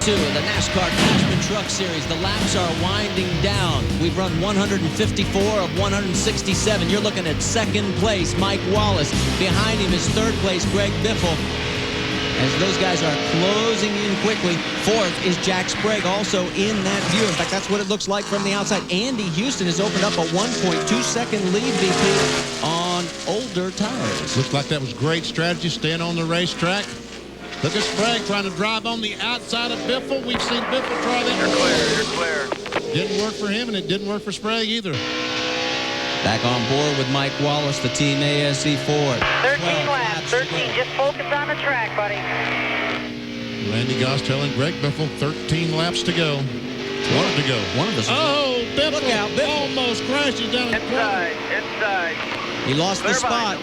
The NASCAR Craftsman Truck Series. The laps are winding down. We've run 154 of 167. You're looking at 2nd place, Mike Wallace. Behind him is 3rd place, Greg Biffle. As those guys are closing in quickly. 4th is Jack Sprague, also in that view. In fact, that's what it looks like from the outside. Andy Houston has opened up a 1.2-second lead, BP, on older tires. Looks like that was great strategy, staying on the racetrack. Look at Sprague trying to drive on the outside of Biffle. We've seen Biffle try that. You're clear. Didn't work for him, and it didn't work for Sprague either. Back on board with Mike Wallace, the Team ASE Ford. 13 laps. 13. Just focus on the track, buddy. Randy Goss telling Greg Biffle 13 laps to go. 12 to go. One of us. Oh, Biffle. Look out, Biffle. Almost crashes down in the corner. Inside. He lost the spot.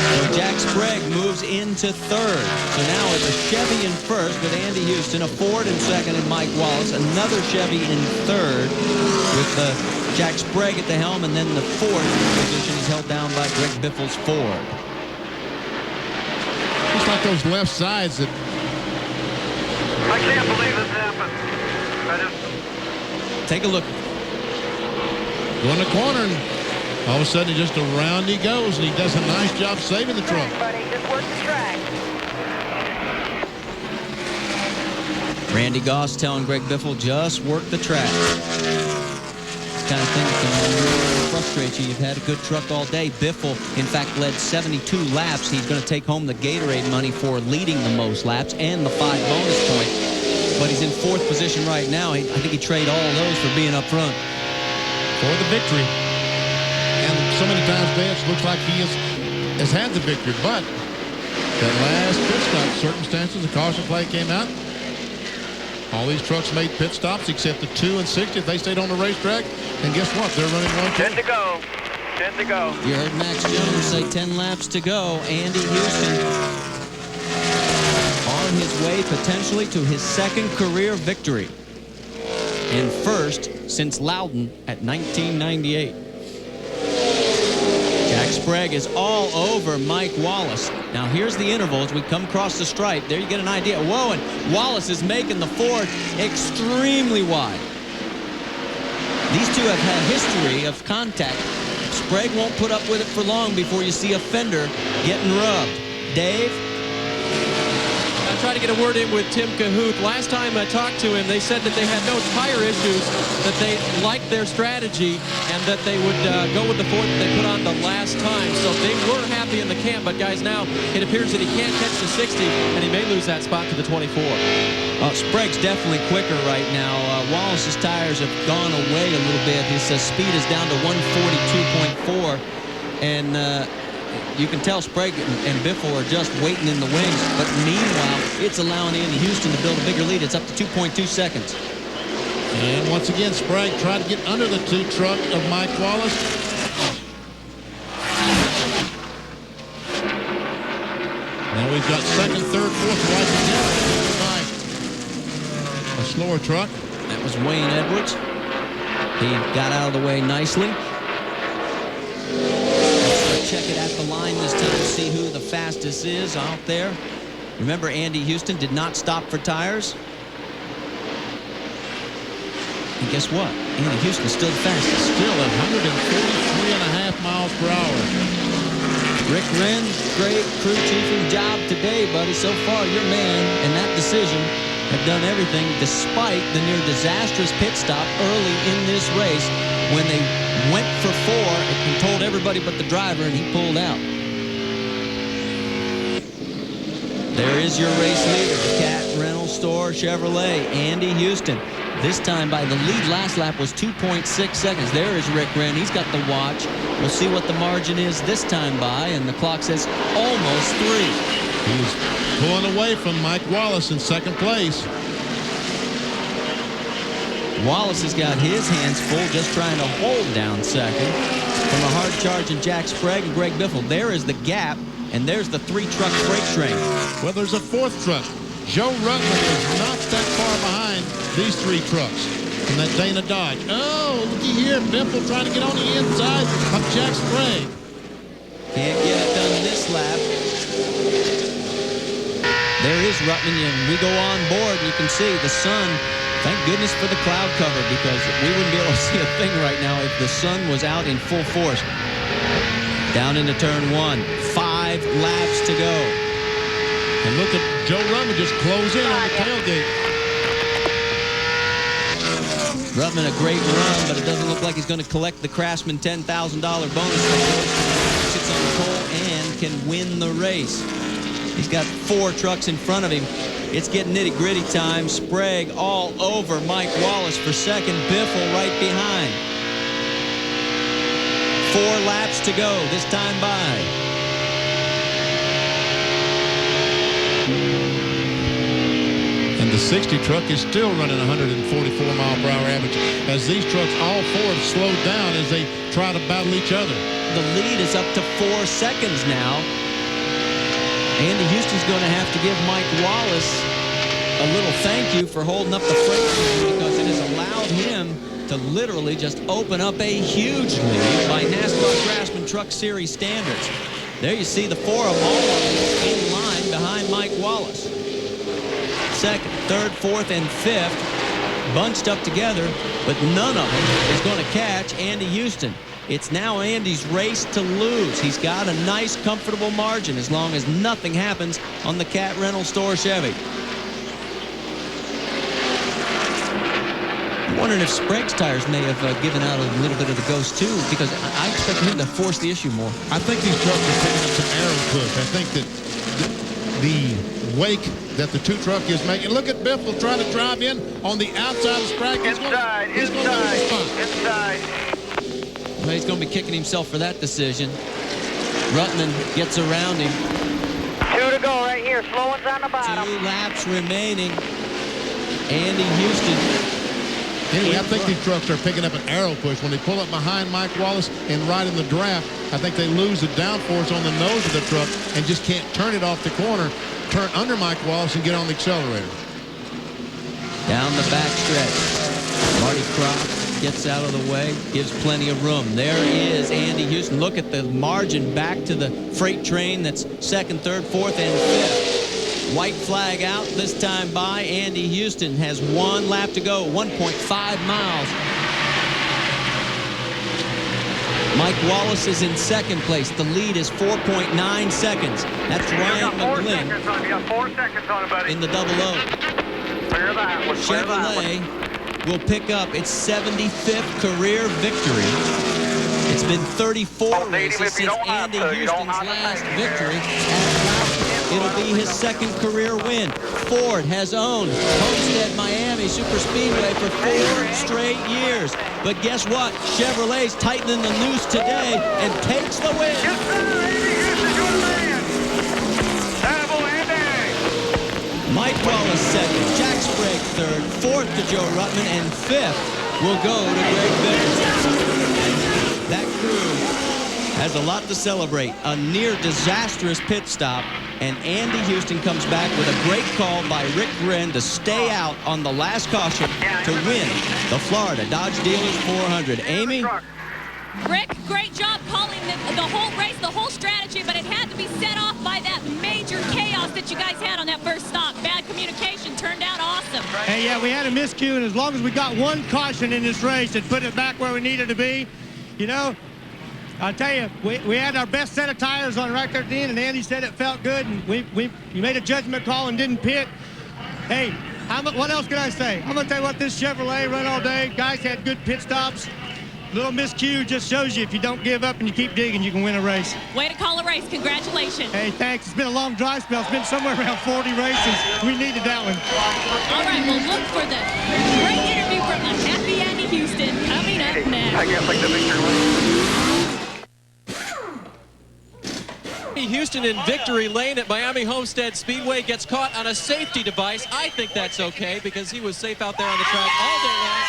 So Jack Sprague moves into 3rd. So now it's a Chevy in 1st with Andy Houston, a Ford in 2nd and Mike Wallace, another Chevy in 3rd with Jack Sprague at the helm, and then the 4th position is held down by Greg Biffle's Ford. It's like those left sides that... I can't believe this happened. Take a look. Go in the corner, and all of a sudden, just around he goes, and he does a nice job saving the truck. Buddy, just work the track. Randy Goss telling Greg Biffle, just work the track. This kind of thing can really frustrate you. You've had a good truck all day. Biffle, in fact, led 72 laps. He's going to take home the Gatorade money for leading the most laps and the 5 bonus points. But he's in 4th position right now. I think he traded all of those for being up front. For the victory. And so many times today, it looks like he has had the victory. But that last pit stop circumstances, the caution flag came out. All these trucks made pit stops except the 2 and 60 if they stayed on the racetrack. And guess what? They're running 1-2. 10 to go. 10 to go. You heard Max Jones say 10 laps to go. Andy Houston on his way potentially to his 2nd career victory. And 1st since Loudon at 1998. Jack Sprague is all over Mike Wallace. Now here's the interval as we come across the stripe. There you get an idea. Whoa, and Wallace is making the Ford extremely wide. These two have had history of contact. Sprague won't put up with it for long before you see a fender getting rubbed. Dave? I tried to get a word in with Tim Cahoot. Last time I talked to him, they said that they had no tire issues, that they liked their strategy, and that they would go with the Ford that they put on the last time. So they were happy in the camp, but guys, now it appears that he can't catch the 60, and he may lose that spot to the 24. Sprague's definitely quicker right now. Wallace's tires have gone away a little bit. His speed is down to 142.4, and you can tell Sprague and Biffle are just waiting in the wings. But meanwhile, it's allowing Andy Houston to build a bigger lead. It's up to 2.2 seconds. And once again, Sprague tried to get under the 2 truck of Mike Wallace. Now we've got second, third, fourth right together by a slower truck. That was Wayne Edwards. He got out of the way nicely. Let's check it at the line this time, see who the fastest is out there. Remember, Andy Houston did not stop for tires. And guess what? Andy Houston's still the fastest. Still at 143.5 miles per hour. Rick Wren, great crew chiefing job today, buddy. So far, your man and that decision have done everything despite the near disastrous pit stop early in this race when they went for 4 and told everybody but the driver, and he pulled out. There is your race leader, the Cat Rental Store Chevrolet, Andy Houston. This time by the lead last lap was 2.6 seconds. There is Rick Wren. He's got the watch. We'll see what the margin is this time by, and the clock says almost 3. He's pulling away from Mike Wallace in second place. Wallace has got his hands full just trying to hold down second from a hard charge in Jack Sprague and Greg Biffle. There is the gap, and there's the 3-truck freight train. Well, there's a 4th truck. Joe Rutland is not that far behind these 3 trucks from that Dana Dodge. Oh, looky here. Biffle trying to get on the inside of Jack Sprague. Can't get it done this lap. There is Rutland, and we go on board, and you can see the sun. Thank goodness for the cloud cover, because we wouldn't be able to see a thing right now if the sun was out in full force. Down into turn 1. 5 laps to go. And look at Joe Rutland just close in on the tailgate. Rutland a great run, but it doesn't look like he's going to collect the Craftsman $10,000 bonus. Sits on the pole and can win the race. He's got 4 trucks in front of him. It's getting nitty-gritty time. Sprague all over Mike Wallace for second. Biffle right behind. 4 laps to go this time by. And the 60 truck is still running 144 mile per hour average as these trucks, all 4, have slowed down as they try to battle each other. The lead is up to 4 seconds now. Andy Houston's going to have to give Mike Wallace a little thank you for holding up the freight train, because it has allowed him to literally just open up a huge lead by NASCAR Craftsman Truck Series standards. There you see the 4 of them all in line behind Mike Wallace. Second, third, fourth, and fifth bunched up together, but none of them is going to catch Andy Houston. It's now Andy's race to lose. He's got a nice, comfortable margin as long as nothing happens on the Cat Rental Store Chevy. I'm wondering if Sprague's tires may have given out a little bit of the ghost too, because I expect him to force the issue more. I think these trucks are picking up some arrow push. I think that the wake that the 2 truck is making. Look at Biffle trying to drive in on the outside of Sprague. Inside. Well, he's going to be kicking himself for that decision. Rutland gets around him. 2 to go right here. Slow one's on the bottom. 2 laps remaining. Andy Houston. Anyway, I think these trucks are picking up an arrow push. When they pull up behind Mike Wallace and right in the draft, I think they lose the downforce on the nose of the truck and just can't turn it off the corner, turn under Mike Wallace and get on the accelerator. Down the back stretch. Marty Croft gets out of the way, gives plenty of room. There is Andy Houston. Look at the margin back to the freight train that's second, third, fourth, and fifth. White flag out this time by. Andy Houston has 1 lap to go, 1.5 miles. Mike Wallace is in second place. The lead is 4.9 seconds. That's Ryan McGlynn You got 4 seconds on it, buddy. in the double O. Clear that one. Clear that one. Chevrolet will pick up its 75th career victory. It's been 34 races since Andy Houston's last victory. It'll be his second career win. Ford has owned Homestead Miami Superspeedway for 4 straight years. But guess what? Chevrolet's tightening the noose today and takes the win. Mike Wallace second, Jack Sprague third, fourth to Joe Ruttman, and fifth will go to Greg Biffle. That crew has a lot to celebrate. A near disastrous pit stop, and Andy Houston comes back with a great call by Rick Gren to stay out on the last caution to win the Florida Dodge Dealers 400. Amy? Rick, great job calling the whole race, the whole strategy, but it had to be set off by that major chaos that you guys had on that first stop. Bad communication turned out awesome. Hey, yeah, we had a miscue, and as long as we got one caution in this race and put it back where we needed to be, you know, I'll tell you, we had our best set of tires on right there at the end, and Andy said it felt good, and we made a judgment call and didn't pit. Hey, what else can I say? I'm going to tell you what, this Chevrolet run all day. Guys had good pit stops. Little miscue just shows you if you don't give up and you keep digging, you can win a race. Way to call a race. Congratulations. Hey, thanks. It's been a long dry spell. It's been somewhere around 40 races. We needed that one. All right, well, look for the great interview from the happy Andy Houston coming up next. I guess like the victory lane. Houston in victory lane at Miami Homestead Speedway gets caught on a safety device. I think that's okay because he was safe out there on the track all day long.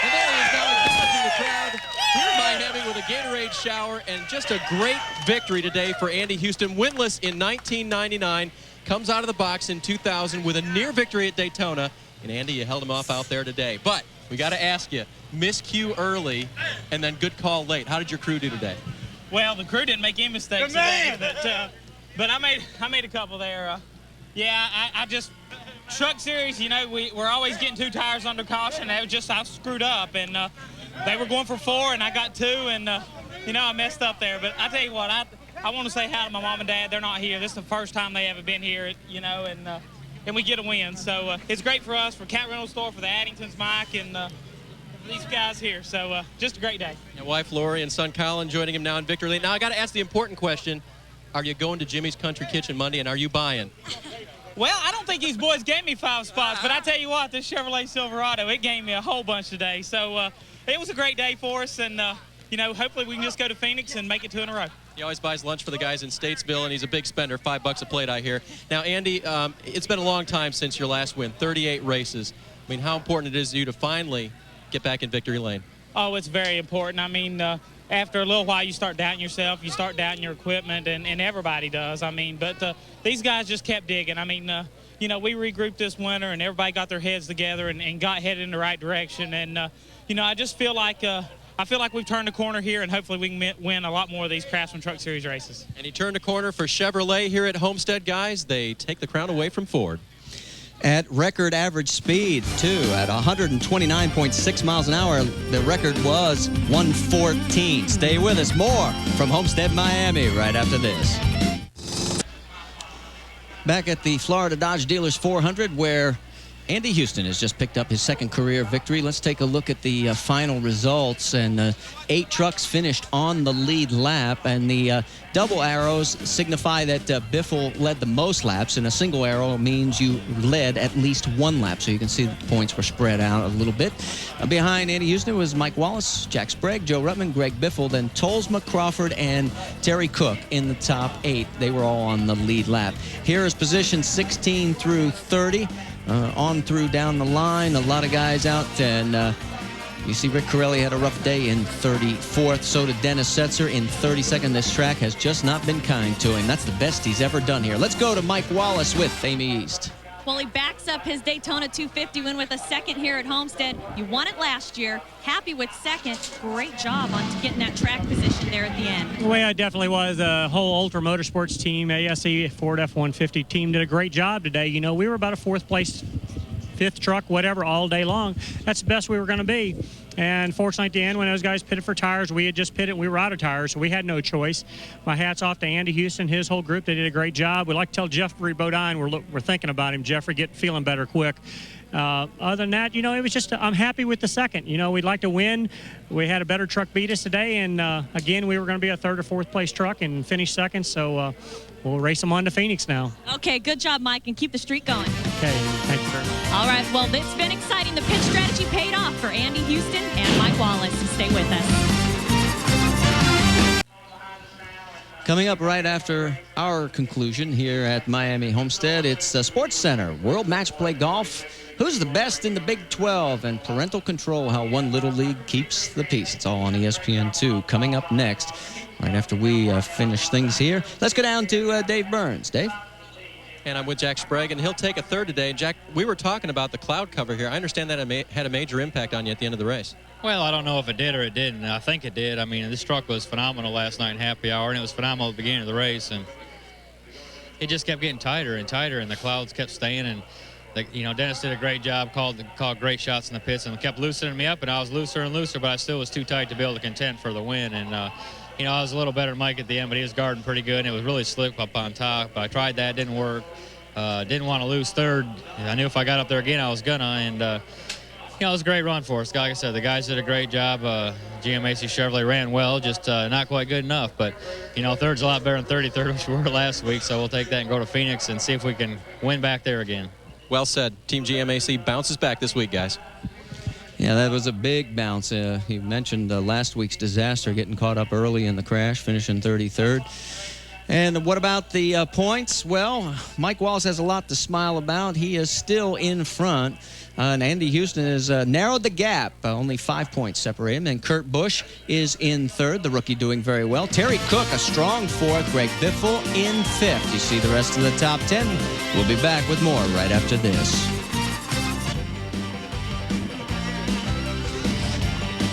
And there he is now acknowledging the crowd here in Miami with a Gatorade shower, and just a great victory today for Andy Houston. Winless in 1999, comes out of the box in 2000 with a near victory at Daytona. And Andy, you held him off out there today. But we got to ask you, miscue early and then good call late. How did your crew do today? Well, the crew didn't make any mistakes today, but I made a couple there. Yeah, I just truck series. You know, we're always getting 2 tires under caution. That was just I screwed up, and they were going for 4, and I got 2, and you know, I messed up there. But I tell you what, I want to say hi to my mom and dad. They're not here. This is the first time they ever been here. You know, and we get a win. So it's great for us, for Cat Rental Store, for the Addingtons, Mike, and these guys here. So just a great day. And wife Lori and son Colin joining him now in victory lane. Now I got to ask the important question: are you going to Jimmy's Country Kitchen Monday, and are you buying? Well, I don't think these boys gave me 5 spots, but I tell you what, this Chevrolet Silverado, it gave me a whole bunch today. So it was a great day for us, and you know, hopefully we can just go to Phoenix and make it 2 in a row. He always buys lunch for the guys in Statesville, and he's a big spender, $5 a plate, I hear. Now, Andy, it's been a long time since your last win, 38 races. I mean, how important it is to you to finally get back in victory lane? Oh, it's very important. I mean, after a little while, you start doubting yourself, you start doubting your equipment, and everybody does. I mean, but these guys just kept digging. I mean, you know, we regrouped this winter, and everybody got their heads together and got headed in the right direction. And, you know, I just feel like we've turned the corner here, and hopefully we can win a lot more of these Craftsman Truck Series races. And he turned a corner for Chevrolet here at Homestead, guys. They take the crown away from Ford. At record average speed, too, at 129.6 miles an hour. The record was 114. Stay with us. More from Homestead, Miami, right after this. Back at the Florida Dodge Dealers 400, where Andy Houston has just picked up his second career victory. Let's take a look at the final results. And 8 trucks finished on the lead lap. And the double arrows signify that Biffle led the most laps. And a single arrow means you led at least 1 lap. So you can see that the points were spread out a little bit. Behind Andy Houston was Mike Wallace, Jack Sprague, Joe Ruttman, Greg Biffle, then Tolsma, Crawford, and Terry Cook in the top 8. They were all on the lead lap. Here is position 16 through 30. On through down the line, a lot of guys out, and you see Rick Corelli had a rough day in 34th. So did Dennis Setzer in 32nd. This track has just not been kind to him. That's the best he's ever done here. Let's go to Mike Wallace with Amy East. Well, he backs up his Daytona 250 win with a second here at Homestead. You won it last year. Happy with second. Great job on getting that track position there at the end. The way I definitely was. The whole Ultra Motorsports team, ASE Ford F-150 team did a great job today. You know, we were about a 4th place, 5th truck, whatever, all day long. That's the best we were going to be. And fortunately, at the end, when those guys pitted for tires, we had just pitted. We were out of tires, so we had no choice. My hat's off to Andy Houston, his whole group. They did a great job. We'd like to tell Jeffrey Bodine we're thinking about him. Jeffrey, get feeling better quick. Other than that, you know, it was just, I'm happy with the second. You know, we'd like to win. We had a better truck beat us today, and again, we were going to be a 3rd or 4th place truck and finish second, so we'll race them on to Phoenix now. Okay, good job, Mike, and keep the streak going. Okay, thank you very much. All right, well, it's been exciting. The pit strategy paid off for Andy Houston and Mike Wallace. Stay with us. Coming up right after our conclusion here at Miami Homestead, it's Sports Center, World Match Play Golf. Who's the best in the Big 12? And parental control, how one little league keeps the peace. It's all on ESPN2 coming up next, right after we finish things here. Let's go down to Dave Burns. Dave? And I'm with Jack Sprague, and he'll take a third today. Jack, we were talking about the cloud cover here. I understand that it had a major impact on you at the end of the race. Well, I don't know if it did or it didn't. I think it did. I mean, this truck was phenomenal last night in happy hour, and it was phenomenal at the beginning of the race. And it just kept getting tighter and tighter, and the clouds kept staying. And, Dennis did a great job, called great shots in the pits, and kept loosening me up, and I was looser and looser, but I still was too tight to be able to contend for the win. And, I was a little better than Mike at the end, but he was guarding pretty good, and it was really slick up on top. But I tried that, didn't work. Didn't want to lose third. I knew if I got up there again, I was gonna. And, it was a great run for us. Like I said, the guys did a great job. GMAC Chevrolet ran well, just not quite good enough. But, third's a lot better than 33rd, which we were last week. So we'll take that and go to Phoenix and see if we can win back there again. Well said. Team GMAC bounces back this week, guys. Yeah, that was a big bounce. He mentioned last week's disaster, getting caught up early in the crash, finishing 33rd. And what about the points? Well, Mike Wallace has a lot to smile about. He is still in front. And Andy Houston has narrowed the gap. Only 5 points separate him. And Kurt Busch is in third, the rookie doing very well. Terry Cook, a strong fourth. Greg Biffle in fifth. You see the rest of the top 10. We'll be back with more right after this.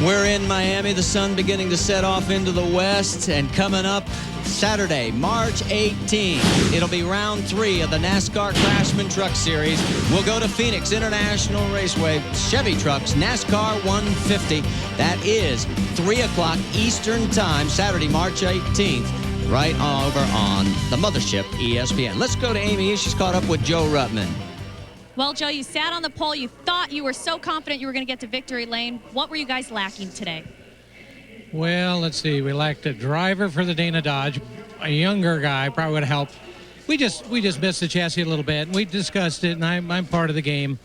We're in Miami, the sun beginning to set off into the west, and coming up Saturday, March 18th, it'll be round 3 of the NASCAR Craftsman Truck Series. We'll go to Phoenix International Raceway, Chevy Trucks, NASCAR 150. That is 3 o'clock Eastern Time, Saturday, March 18th, right over on the mothership, ESPN. Let's go to Amy. She's caught up with Joe Ruttman. Well, Joe, you sat on the pole. You thought you were so confident you were going to get to victory lane. What were you guys lacking today? Well, let's see. We lacked a driver for the Dana Dodge. A younger guy probably would have helped. We just missed the chassis a little bit. We discussed it, and I'm part of the game.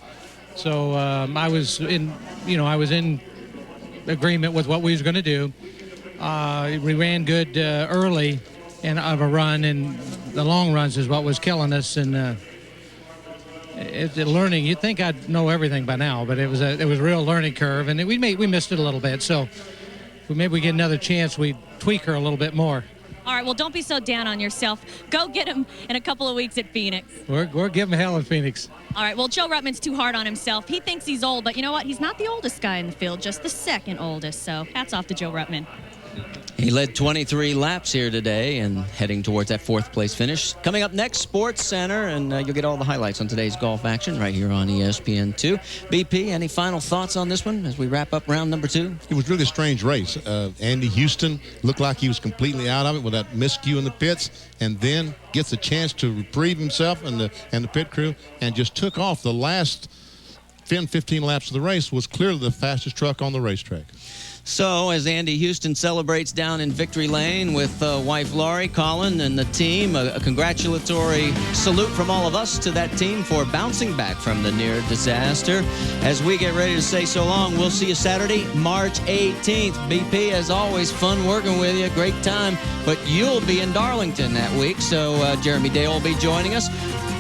So I was in agreement with what we was going to do. We ran good early and of a run, and the long runs is what was killing us. And it's learning. You'd think I'd know everything by now, but it was a real learning curve, and we missed it a little bit. So maybe we get another chance, we tweak her a little bit more. All right, well, don't be so down on yourself. Go get him in a couple of weeks at Phoenix. We're giving hell in Phoenix. All right, well, Joe Ruttman's too hard on himself. He thinks he's old, but you know what? He's not the oldest guy in the field, just the second oldest. So hats off to Joe Ruttman. He led 23 laps here today and heading towards that 4th place finish. Coming up next, Sports Center, and you'll get all the highlights on today's golf action right here on ESPN2. BP, any final thoughts on this one as we wrap up round number 2? It was really a strange race. Andy Houston looked like he was completely out of it with that miscue in the pits, and then gets a chance to reprieve himself and the pit crew, and just took off. The last 10-15 laps of the race was clearly the fastest truck on the racetrack. So as Andy Houston celebrates down in victory lane with wife Laurie, Colin, and the team, a congratulatory salute from all of us to that team for bouncing back from the near disaster. As we get ready to say so long, we'll see you Saturday, March 18th. BP, as always, fun working with you, great time, but you'll be in Darlington that week, so Jeremy Dale will be joining us.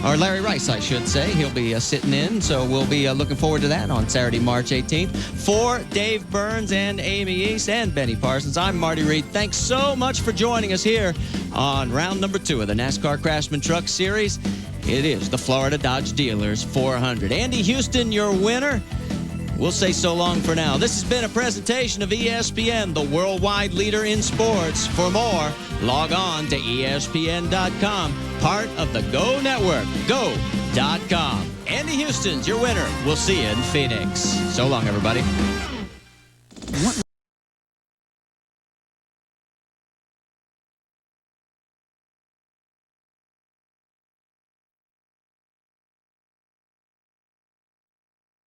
Or Larry Rice, I should say. He'll be sitting in, so we'll be looking forward to that on Saturday, March 18th. For Dave Burns and Amy East and Benny Parsons, I'm Marty Reed. Thanks so much for joining us here on round number 2 of the NASCAR Craftsman Truck Series. It is the Florida Dodge Dealers 400. Andy Houston, your winner. We'll say so long for now. This has been a presentation of ESPN, the worldwide leader in sports. For more, log on to ESPN.com, part of the Go Network, go.com. Andy Houston's your winner. We'll see you in Phoenix. So long, everybody.